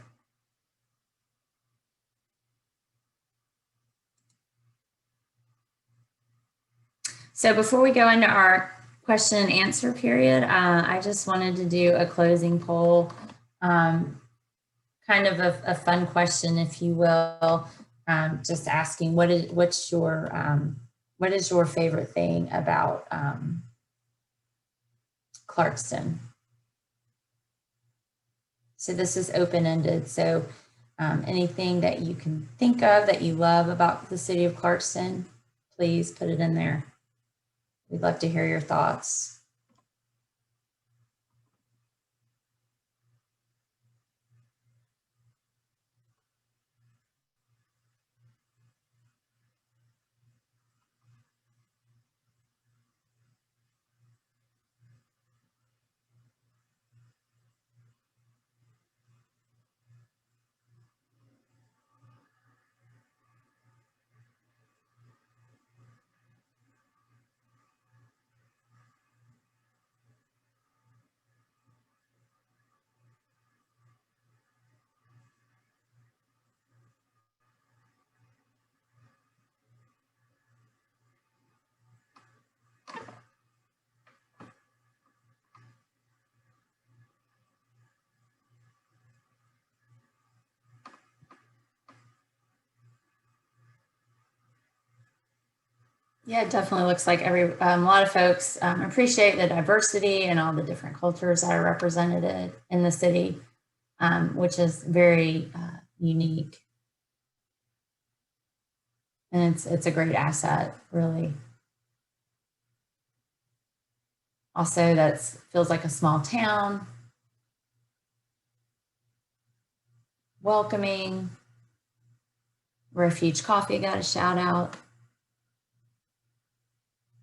So before we go into our question and answer period, I just wanted to do a closing poll, kind of a fun question, if you will, just asking what is your favorite thing about Clarkston? So this is open-ended. So anything that you can think of that you love about the city of Clarkston, please put it in there. We'd love to hear your thoughts. Yeah, it definitely looks like a lot of folks appreciate the diversity and all the different cultures that are represented in the city, which is very unique. And it's a great asset, really. Also, that feels like a small town, welcoming. Refuge Coffee got a shout out.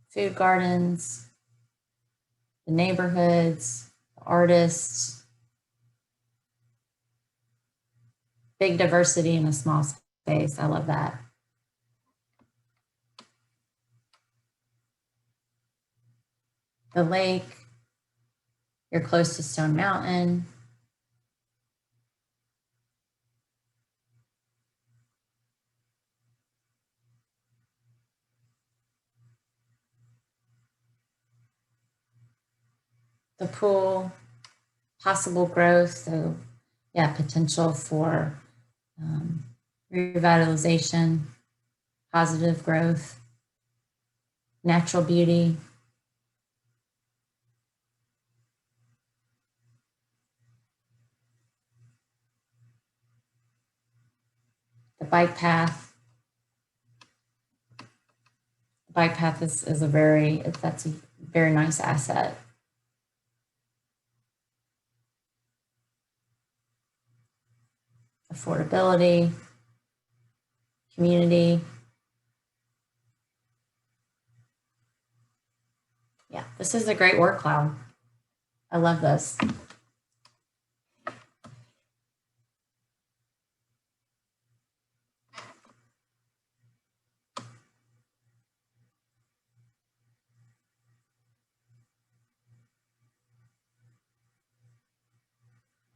Food gardens, the neighborhoods, the artists, big diversity in a small space. I love that. The lake, you're close to Stone Mountain. The pool, possible growth. So yeah, potential for revitalization, positive growth, natural beauty. The bike path. The bike path is a very nice asset. Affordability, community. Yeah, this is a great word cloud. I love this.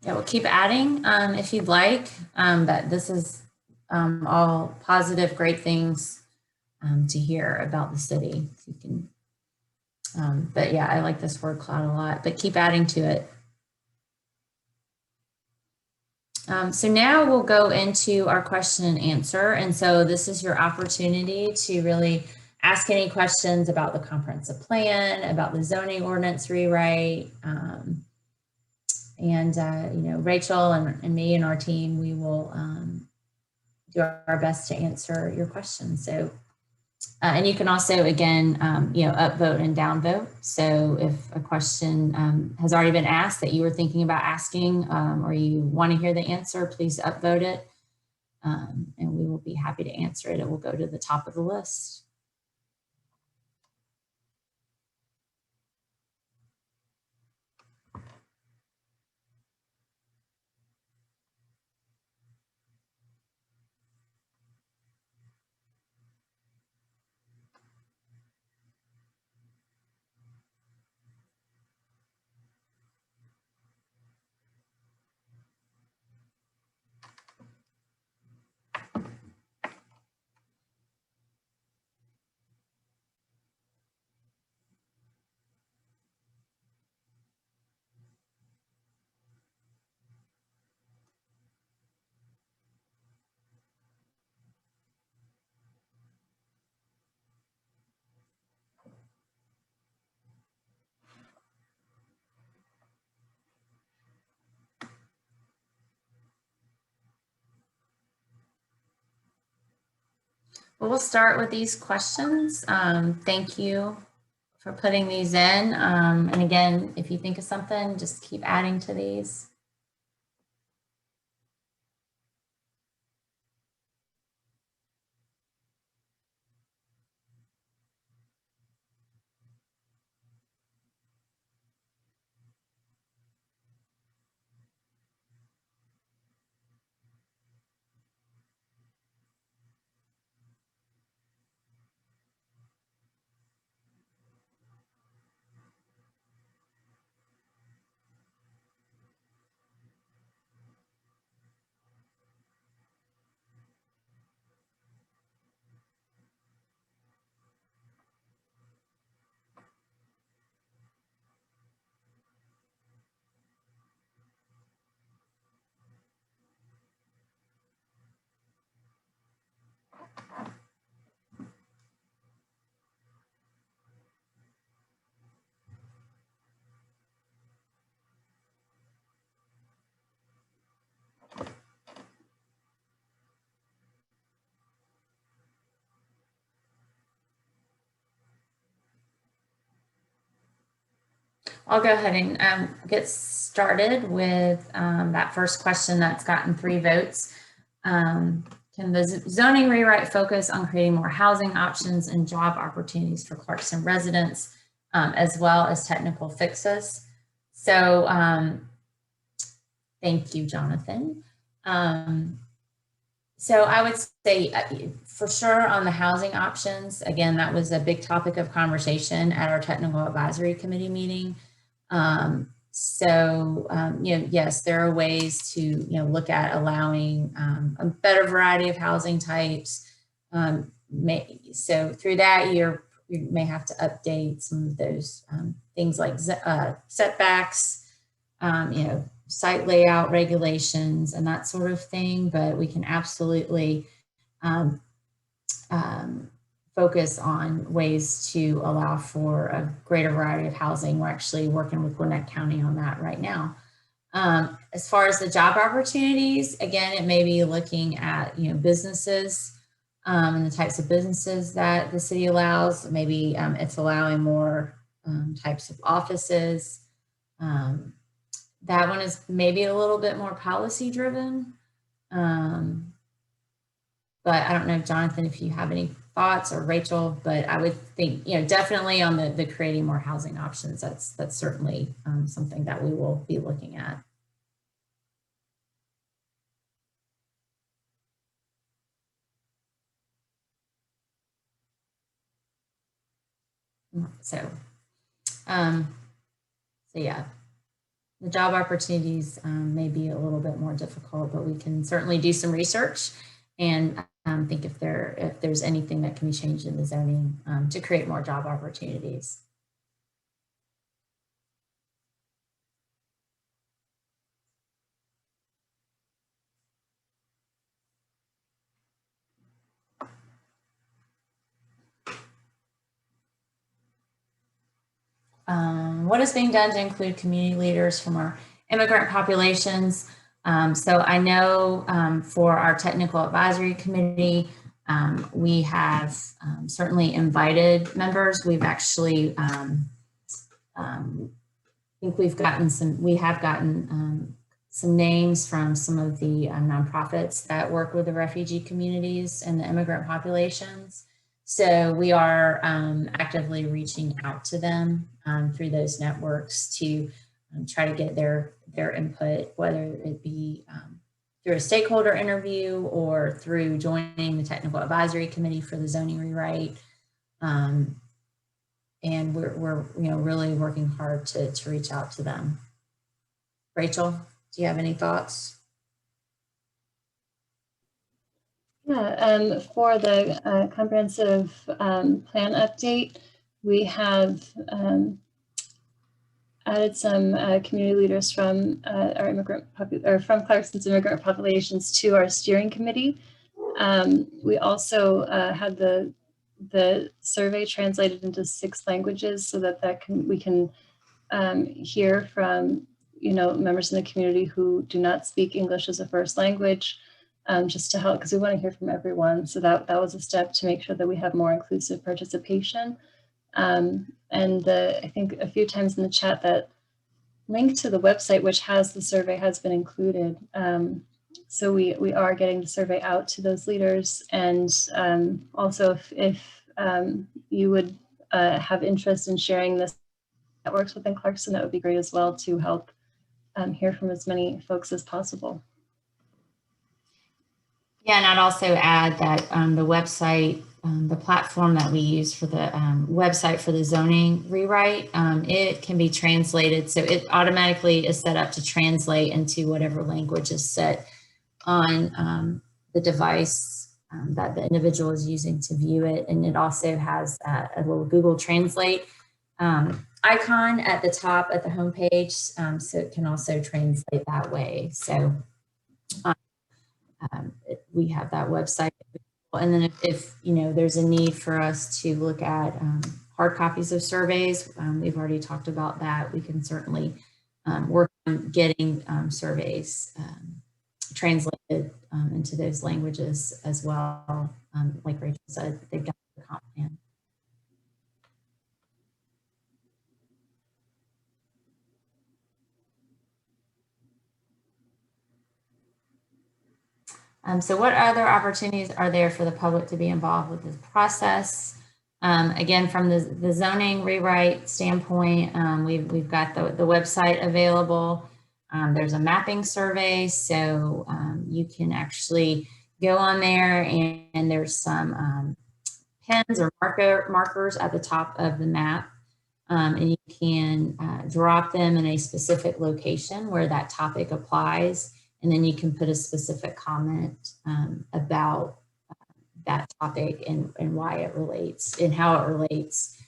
Yeah, we'll keep adding if you'd like, but this is all positive, great things to hear about the city. You can, but yeah, I like this word cloud a lot, but keep adding to it. So now we'll go into our question and answer. And so this is your opportunity to really ask any questions about the comprehensive plan, about the zoning ordinance rewrite. Rachel and me and our team, we will do our best to answer your questions. So, and you can also, again, upvote and downvote. So if a question has already been asked that you were thinking about asking or you want to hear the answer, please upvote it and we will be happy to answer it. It will go to the top of the list. Well, we'll start with these questions. Thank you for putting these in. And again, if you think of something, just keep adding to these. I'll go ahead and get started with that first question that's gotten 3 votes. Can the zoning rewrite focus on creating more housing options and job opportunities for Clarkston residents, as well as technical fixes? So thank you, Jonathan. So I would say for sure on the housing options, again, that was a big topic of conversation at our technical advisory committee meeting. Yes, there are ways to, look at allowing a better variety of housing types. So through that, you may have to update some of those things like setbacks, site layout regulations and that sort of thing, but we can absolutely focus on ways to allow for a greater variety of housing. We're actually working with Gwinnett County on that right now. As far as the job opportunities, again, it may be looking at, businesses and the types of businesses that the city allows. Maybe it's allowing more types of offices. That one is maybe a little bit more policy driven. But I don't know, Jonathan, if you have any thoughts, or Rachel, but I would think, definitely on the creating more housing options, that's certainly something that we will be looking at. So yeah, the job opportunities may be a little bit more difficult, but we can certainly do some research and think if there's anything that can be changed in the zoning to create more job opportunities. What is being done to include community leaders from our immigrant populations? So I know for our technical advisory committee, we have certainly invited members. We've actually, I think we have gotten some names from some of the nonprofits that work with the refugee communities and the immigrant populations. So we are actively reaching out to them through those networks to try to get their input, whether it be through a stakeholder interview or through joining the technical advisory committee for the zoning rewrite. And we're really working hard to reach out to them. Rachel, do you have any thoughts? Yeah, for the comprehensive plan update, we have added some community leaders from our from Clarkston's immigrant populations to our steering committee. We also had the survey translated into 6 languages so that we can hear from members in the community who do not speak English as a first language, just to help, because we want to hear from everyone. So that was a step to make sure that we have more inclusive participation. And I think a few times in the chat that link to the website, which has the survey, has been included. So we are getting the survey out to those leaders. And also if you would have interest in sharing this networks within Clarkston, that would be great as well, to help hear from as many folks as possible. Yeah, and I'd also add that the website, the platform that we use for the website for the zoning rewrite, it can be translated. So it automatically is set up to translate into whatever language is set on the device that the individual is using to view it. And it also has a little Google Translate icon at the top at the homepage. So it can also translate that way. So we have that website. And then if there's a need for us to look at hard copies of surveys, we've already talked about that. We can certainly work on getting surveys translated into those languages as well. Like Rachel said, they've got the comp plan. So what other opportunities are there for the public to be involved with this process? Again, from the zoning rewrite standpoint, we've got the website available. There's a mapping survey, so you can actually go on there, and there's some pens or markers at the top of the map. And you can drop them in a specific location where that topic applies. And then you can put a specific comment about that topic and why it relates and how it relates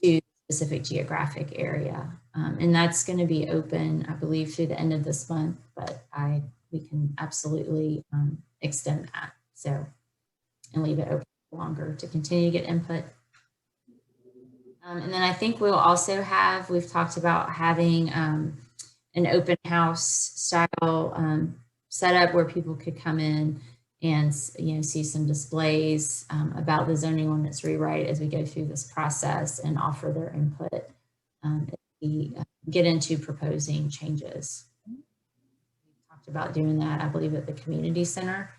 to a specific geographic area. And that's going to be open, I believe, through the end of this month, but we can absolutely extend that. So, and leave it open longer to continue to get input. And then I think we'll also we've talked about having an open house style setup where people could come in and see some displays about the zoning ordinance rewrite as we go through this process and offer their input as we get into proposing changes. We talked about doing that, I believe, at the community center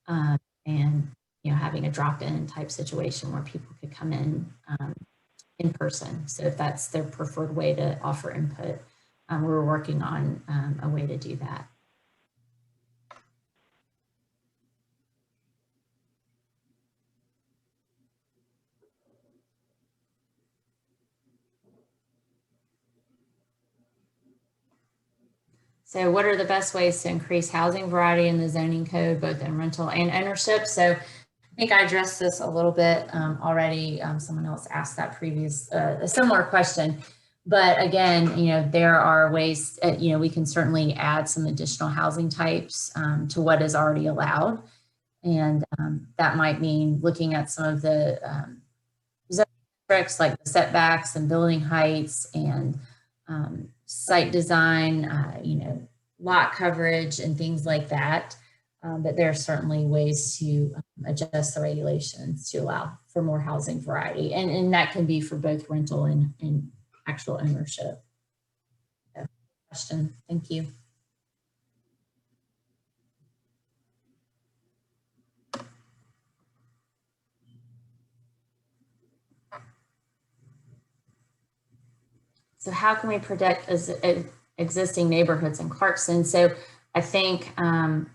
and having a drop-in type situation where people could come in person. So if that's their preferred way to offer input, we're working on a way to do that. So what are the best ways to increase housing variety in the zoning code, both in rental and ownership? So I think I addressed this a little bit already. Someone else asked that a similar question. But again, there are ways, we can certainly add some additional housing types to what is already allowed. And that might mean looking at some of the zoning metrics like the setbacks and building heights and site design, lot coverage and things like that. But there are certainly ways to adjust the regulations to allow for more housing variety. And that can be for both rental and actual ownership. So, question. Thank you. So how can we protect existing neighborhoods in Clarkston? So I think, I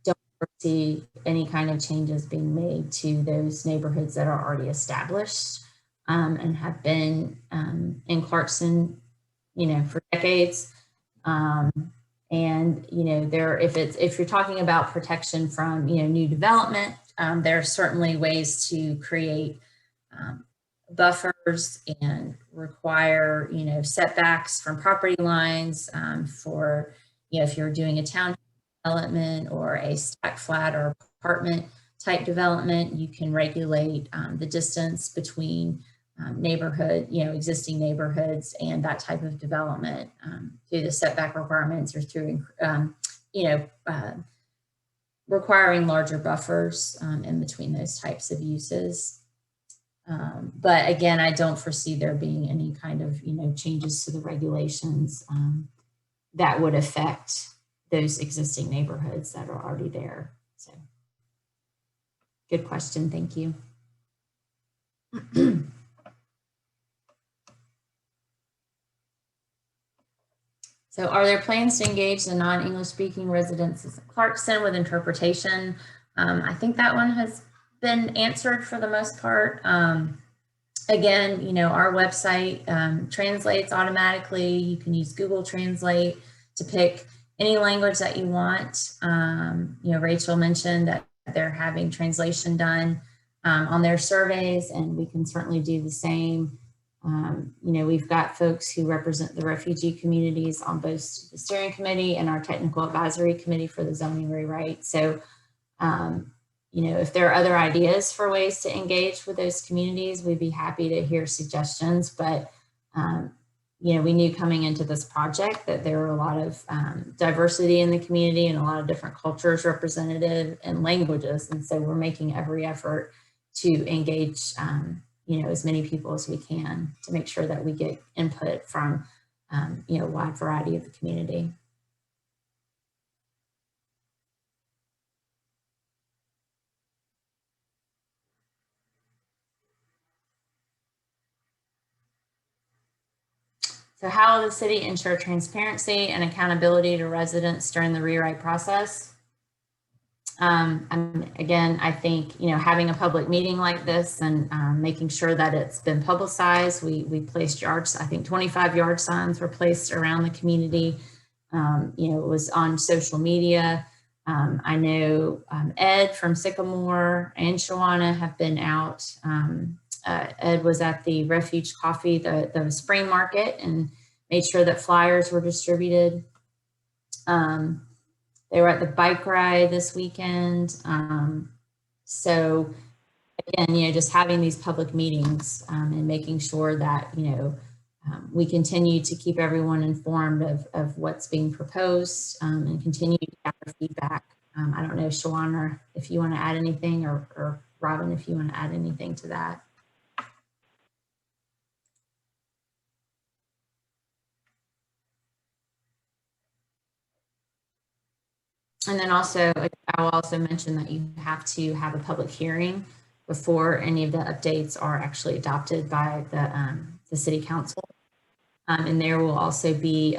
don't foresee any kind of changes being made to those neighborhoods that are already established and have been in Clarkston, for decades. And, if you're talking about protection from, new development, there are certainly ways to create buffers and require, setbacks from property lines for, if you're doing a town development or a stack flat or apartment type development, you can regulate the distance between existing neighborhoods and that type of development through the setback requirements or through, requiring larger buffers in between those types of uses. But again, I don't foresee there being any kind of, changes to the regulations that would affect those existing neighborhoods that are already there. So good question. Thank you. So are there plans to engage the non-English speaking residents in Clarkston with interpretation? I think that one has been answered for the most part. Again, our website translates automatically. You can use Google Translate to pick any language that you want. Rachel mentioned that they're having translation done on their surveys, and we can certainly do the same. We've got folks who represent the refugee communities on both the steering committee and our technical advisory committee for the zoning rewrite. So, if there are other ideas for ways to engage with those communities, we'd be happy to hear suggestions. But, we knew coming into this project that there were a lot of diversity in the community and a lot of different cultures represented and languages. And so we're making every effort to engage, as many people as we can to make sure that we get input from, a wide variety of the community. So how will the city ensure transparency and accountability to residents during the rewrite process? And again, I think, having a public meeting like this and making sure that it's been publicized. We placed yards, I think 25 yard signs were placed around the community. It was on social media. I know Ed from Sycamore and Shawana have been out. Ed was at the Refuge Coffee, the spring market, and made sure that flyers were distributed. They were at the bike ride this weekend. So again, just having these public meetings and making sure that, we continue to keep everyone informed of what's being proposed and continue to gather feedback. I don't know, Shawana, if you want to add anything, or Robin, if you want to add anything to that. And then also, I will also mention that you have to have a public hearing before any of the updates are actually adopted by the city council. And there will also be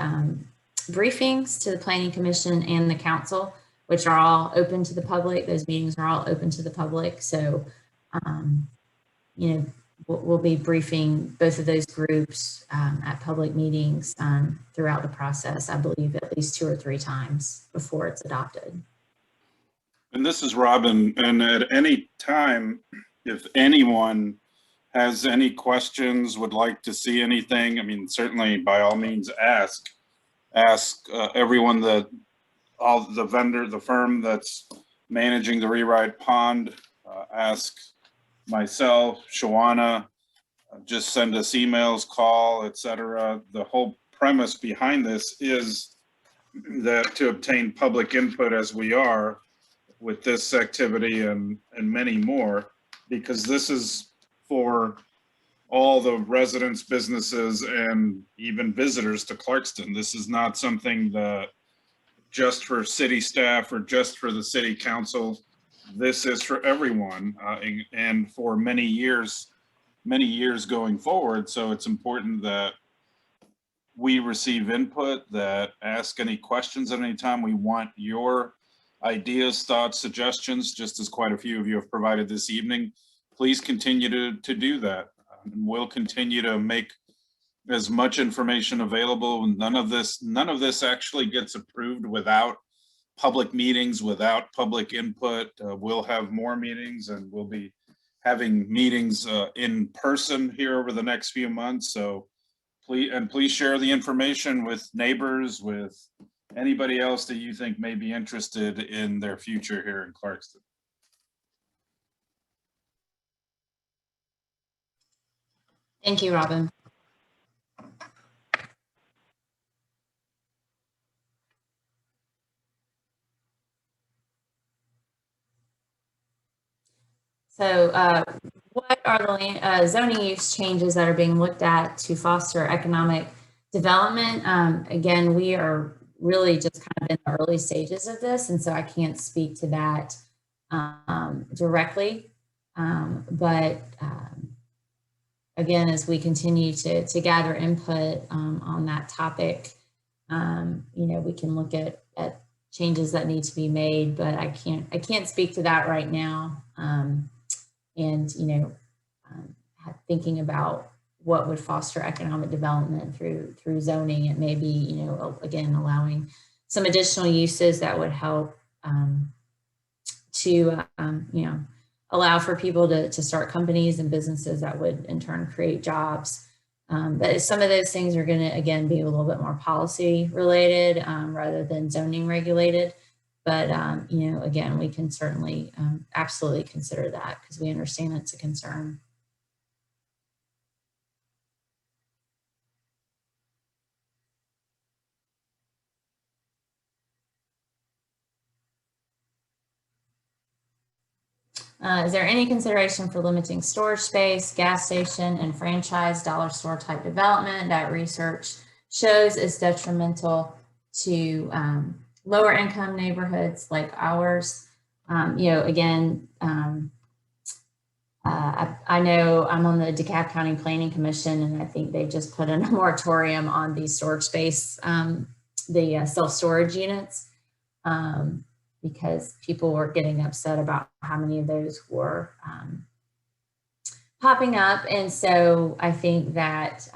briefings to the Planning Commission and the council, which are all open to the public. Those meetings are all open to the public. So, we'll be briefing both of those groups at public meetings throughout the process, I believe at least 2 or 3 times before it's adopted. And this is Robin, and at any time, if anyone has any questions, would like to see anything, I mean, certainly by all means ask everyone all the vendor, the firm that's managing the Rewrite Pond, ask myself, Shawana, just send us emails, call, etc. The whole premise behind this is that to obtain public input as we are with this activity and many more, because this is for all the residents, businesses, and even visitors to Clarkston. This is not something that just for city staff or just for the city council. This is for everyone and for many years going forward. So it's important that we receive input, that ask any questions at any time. We want your ideas, thoughts, suggestions, just as quite a few of you have provided this evening. Please continue to do that. And we'll continue to make as much information available. None of this actually gets approved without public meetings, without public input. We'll have more meetings, and we'll be having meetings in person here over the next few months. So please share the information with neighbors, with anybody else that you think may be interested in their future here in Clarkston. Thank you, Robin. So what are the zoning use changes that are being looked at to foster economic development? Again, we are really just kind of in the early stages of this, and so I can't speak to that directly. But again, as we continue to gather input on that topic, we can look at changes that need to be made, but I can't speak to that right now. Thinking about what would foster economic development through zoning, it may be, again, allowing some additional uses that would help to allow for people to start companies and businesses that would in turn create jobs. But some of those things are going to, again, be a little bit more policy related rather than zoning regulated. But, again, we can certainly absolutely consider that because we understand it's a concern. Is there any consideration for limiting storage space, gas station, and franchise dollar store type development that research shows is detrimental to lower income neighborhoods like ours? I know I'm on the DeKalb County Planning Commission, and I think they just put in a moratorium on the storage space, the self-storage units, because people were getting upset about how many of those were popping up. And so I think that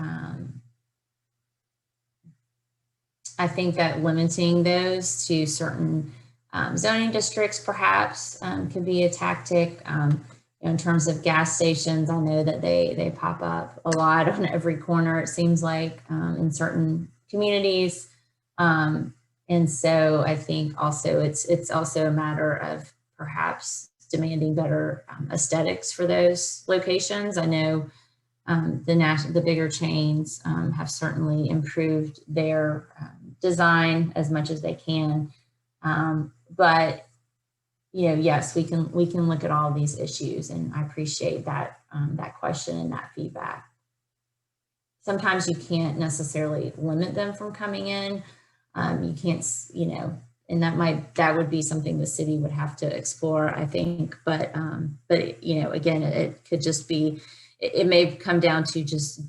limiting those to certain zoning districts perhaps could be a tactic. In terms of gas stations, I know that they pop up a lot on every corner, it seems like, in certain communities. And so I think also it's also a matter of perhaps demanding better aesthetics for those locations. I know the bigger chains have certainly improved their design as much as they can. But yes, we can look at all of these issues, and I appreciate that that question and that feedback. Sometimes you can't necessarily limit them from coming in. You can't, and that would be something the city would have to explore, I think. But again, it could just be, it may come down to just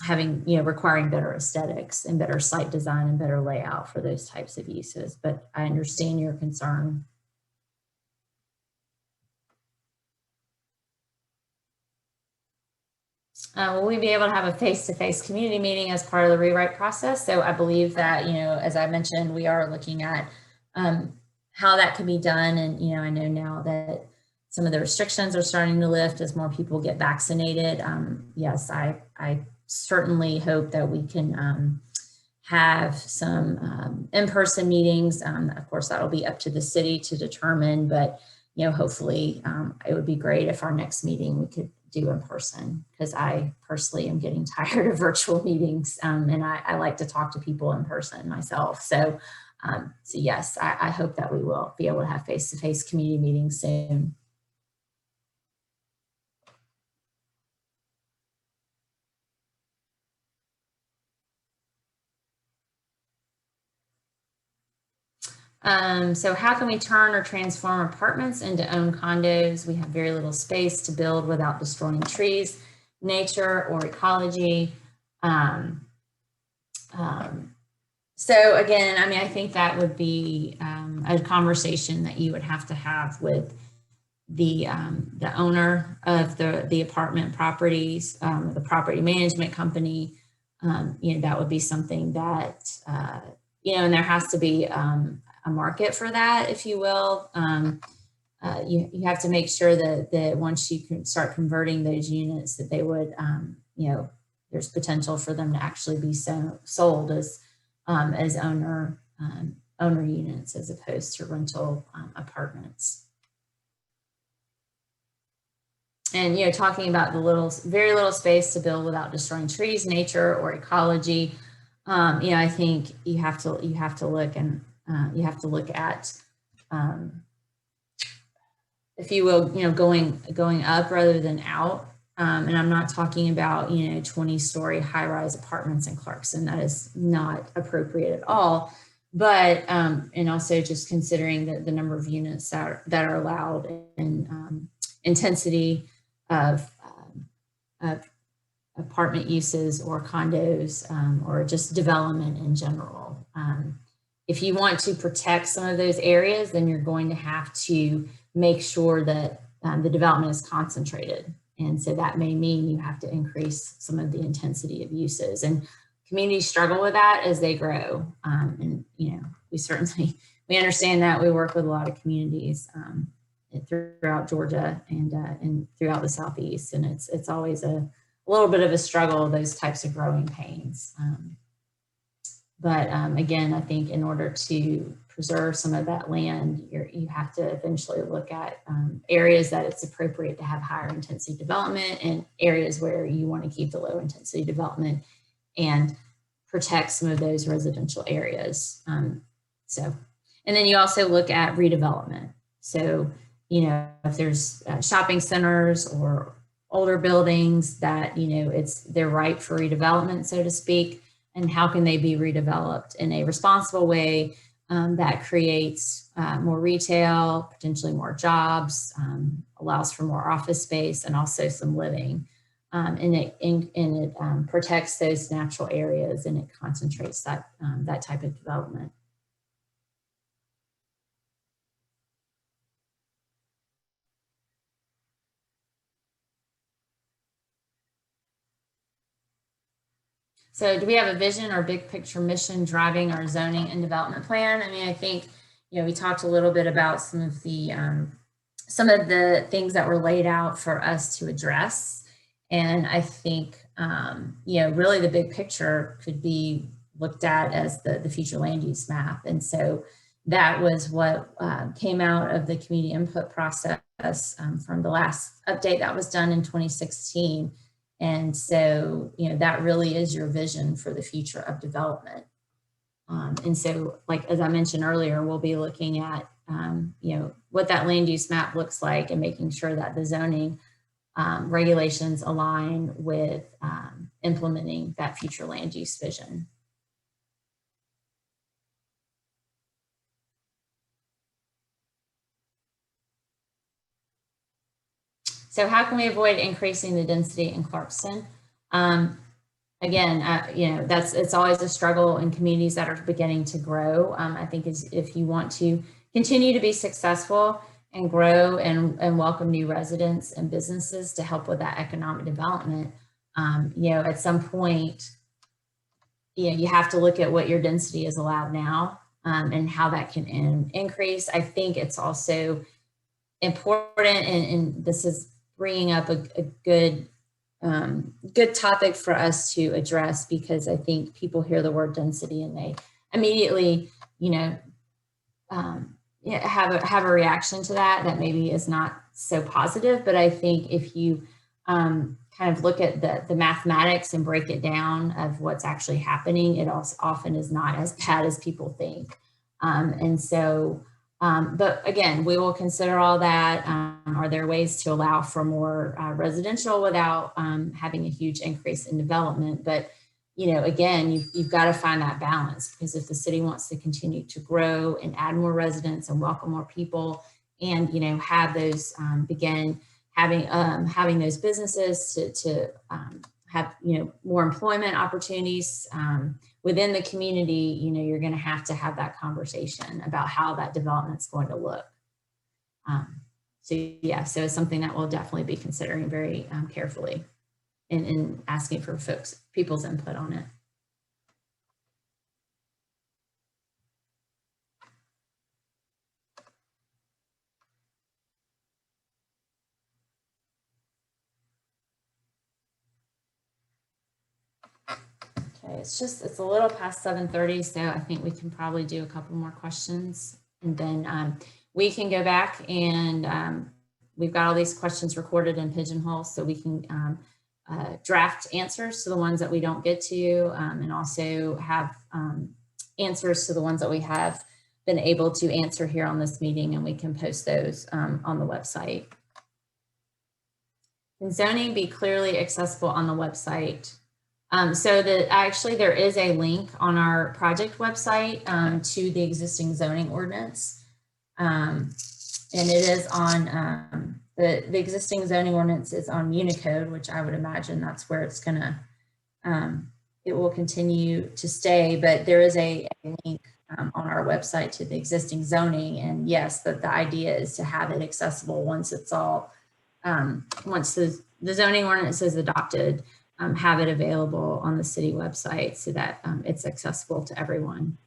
having, requiring better aesthetics and better site design and better layout for those types of uses. But I understand your concern. Will we be able to have a face-to-face community meeting as part of the rewrite process? So I believe that, as I mentioned, we are looking at how that could be done. And, I know now that some of the restrictions are starting to lift as more people get vaccinated. Yes, I certainly hope that we can have some in-person meetings. Of course, that'll be up to the city to determine, but, hopefully it would be great if our next meeting we could do in person, because I personally am getting tired of virtual meetings, and I like to talk to people in person myself. So yes, I hope that we will be able to have face-to-face community meetings soon. So how can we turn or transform apartments into owned condos? We have very little space to build without destroying trees, nature, or ecology. So again, I think that would be a conversation that you would have to have with the owner of the apartment properties, the property management company. That would be something that, and there has to be a market for that, if you will. You have to make sure that once you can start converting those units, that they would, there's potential for them to actually be sold as owner units as opposed to rental apartments. And talking about the very little space to build without destroying trees, nature, or ecology. I think you have to look and you have to look at, if you will, going up rather than out. And I'm not talking about 20-story high-rise apartments in Clarkston. That is not appropriate at all. But and also just considering the number of units that are allowed and intensity of apartment uses or condos or just development in general. If you want to protect some of those areas, then you're going to have to make sure that the development is concentrated. And so that may mean you have to increase some of the intensity of uses. And communities struggle with that as they grow. And, we understand that. We work with a lot of communities throughout Georgia and throughout the Southeast. And it's always a little bit of a struggle, those types of growing pains. But again, I think in order to preserve some of that land, you have to eventually look at areas that it's appropriate to have higher intensity development and areas where you want to keep the low intensity development and protect some of those residential areas. And then you also look at redevelopment. So, if there's shopping centers or older buildings that, they're ripe for redevelopment, so to speak, and how can they be redeveloped in a responsible way that creates more retail, potentially more jobs, allows for more office space and also some living. And it protects those natural areas, and it concentrates that, that type of development. So do we have a vision or big picture mission driving our zoning and development plan? I mean, I think, we talked a little bit about some of the things that were laid out for us to address. And I think, really the big picture could be looked at as the future land use map. And so that was what came out of the community input process from the last update that was done in 2016. And so, that really is your vision for the future of development. And so, like, as I mentioned earlier, we'll be looking at, what that land use map looks like and making sure that the zoning regulations align with implementing that future land use vision. So how can we avoid increasing the density in Clarkston? Again, it's always a struggle in communities that are beginning to grow. I think if you want to continue to be successful and grow and welcome new residents and businesses to help with that economic development, at some point, you have to look at what your density is allowed now and how that can increase. I think it's also important, and this is bringing up a good topic for us to address, because I think people hear the word density and they immediately, have a reaction to that maybe is not so positive. But I think if you kind of look at the mathematics and break it down of what's actually happening, it also often is not as bad as people think. But again, we will consider all that. Are there ways to allow for more residential without having a huge increase in development? But, again, you've got to find that balance, because if the city wants to continue to grow and add more residents and welcome more people and, have those begin having those businesses to have, more employment opportunities within the community, you're going to have that conversation about how that development's going to look. So it's something that we'll definitely be considering very carefully and asking for people's input on it. Okay, it's a little past 7:30, so I think we can probably do a couple more questions, and then we can go back and we've got all these questions recorded in Pigeonhole, so we can draft answers to the ones that we don't get to, and also have answers to the ones that we have been able to answer here on this meeting, and we can post those on the website. Can zoning be clearly accessible on the website? So actually there is a link on our project website to the existing zoning ordinance. And it is on, the existing zoning ordinance is on Unicode, which I would imagine that's where it's gonna, it will continue to stay, but there is a link on our website to the existing zoning. And yes, the idea is to have it accessible once it's all, once the zoning ordinance is adopted, have it available on the city website so that it's accessible to everyone.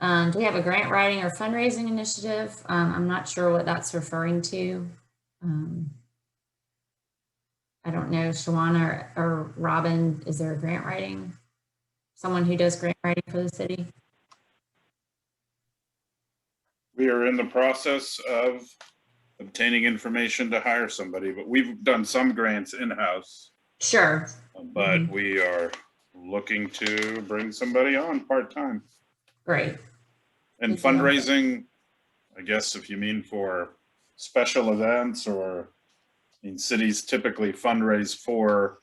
Do we have a grant writing or fundraising initiative? I'm not sure what that's referring to. I don't know, Shawana or Robin, is there a grant writing? Someone who does grant writing for the city? We are in the process of obtaining information to hire somebody, but we've done some grants in-house. Sure. But we are looking to bring somebody on part-time. Great. And fundraising, I guess if you mean for special events or mean, cities typically fundraise for,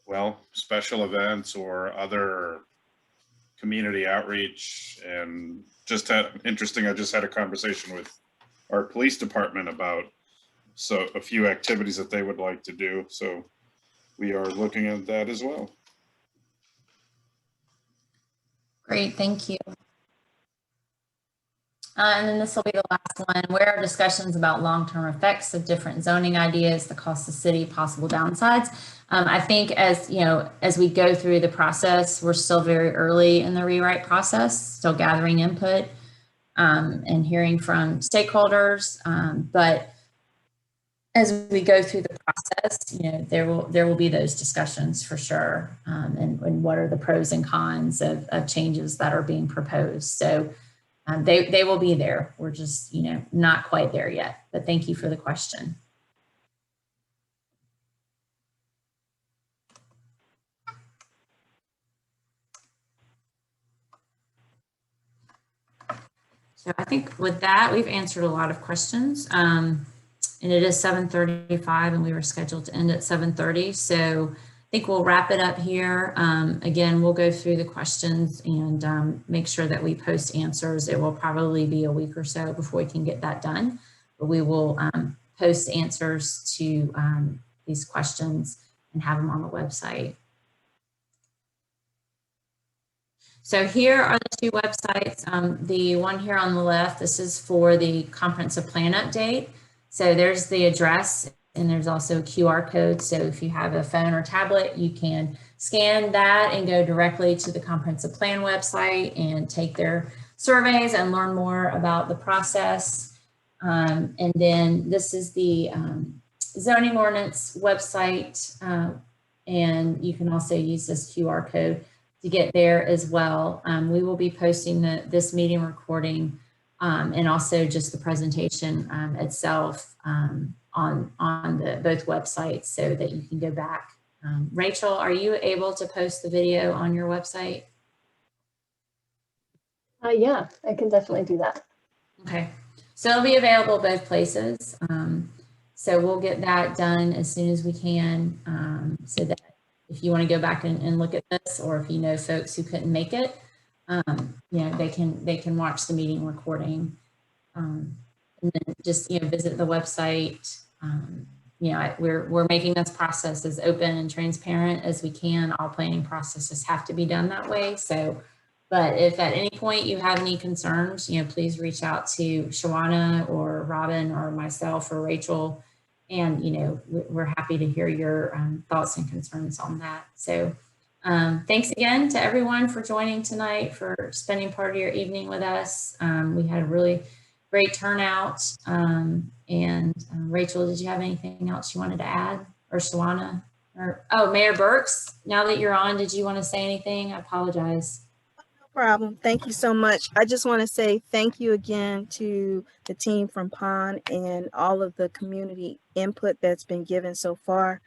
well, special events or other community outreach. And just interesting, I just had a conversation with our police department about a few activities that they would like to do. So we are looking at that as well. Great, thank you. And then this will be the last one. Where are discussions about long-term effects of different zoning ideas, the cost of city, possible downsides? I think as we go through the process, we're still very early in the rewrite process, still gathering input and hearing from stakeholders. But as we go through the process, there will be those discussions for sure. And what are the pros and cons of changes that are being proposed? So they will be there. We're just, not quite there yet, but thank you for the question. So I think with that, we've answered a lot of questions. And it is 7:35 and we were scheduled to end at 7:30. So I think we'll wrap it up here. Again, we'll go through the questions and make sure that we post answers. It will probably be a week or so before we can get that done, but we will post answers to these questions and have them on the website. So here are the two websites. The one here on the left, this is for the comprehensive plan update. So there's the address and there's also a QR code. So if you have a phone or tablet, you can scan that and go directly to the comprehensive plan website and take their surveys and learn more about the process. And then this is the zoning ordinance website. And you can also use this QR code to get there as well. We will be posting this meeting recording and also just the presentation itself on both websites so that you can go back. Rachel, are you able to post the video on your website? Yeah, I can definitely do that. Okay, so it'll be available both places. So we'll get that done as soon as we can so that if you want to go back and look at this, or if you know folks who couldn't make it, they can watch the meeting recording, and then just visit the website. We're making this process as open and transparent as we can. All planning processes have to be done that way. So, but if at any point you have any concerns, please reach out to Shawana or Robin or myself or Rachel. And, we're happy to hear your thoughts and concerns on that. So thanks again to everyone for joining tonight, for spending part of your evening with us. We had a really great turnout. Rachel, did you have anything else you wanted to add? Or Shawana? Mayor Burks, now that you're on, did you want to say anything? I apologize. Problem. Thank you so much. I just want to say thank you again to the team from PON and all of the community input that's been given so far.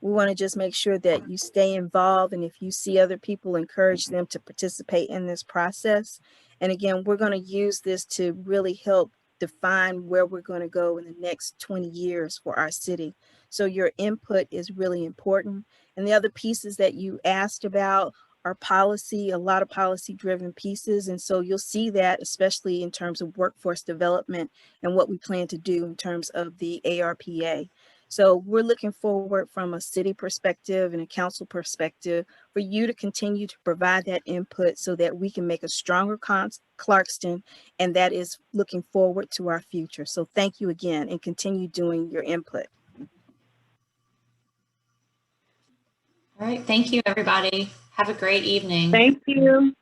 We want to just make sure that you stay involved, and if you see other people, encourage them to participate in this process. And again, we're going to use this to really help define where we're going to go in the next 20 years for our city. So your input is really important. And the other pieces that you asked about our policy, a lot of policy driven pieces. And so you'll see that, especially in terms of workforce development and what we plan to do in terms of the ARPA. So we're looking forward from a city perspective and a council perspective for you to continue to provide that input so that we can make a stronger Clarkston, and that is looking forward to our future. So thank you again, and continue doing your input. All right, thank you, everybody. Have a great evening. Thank you.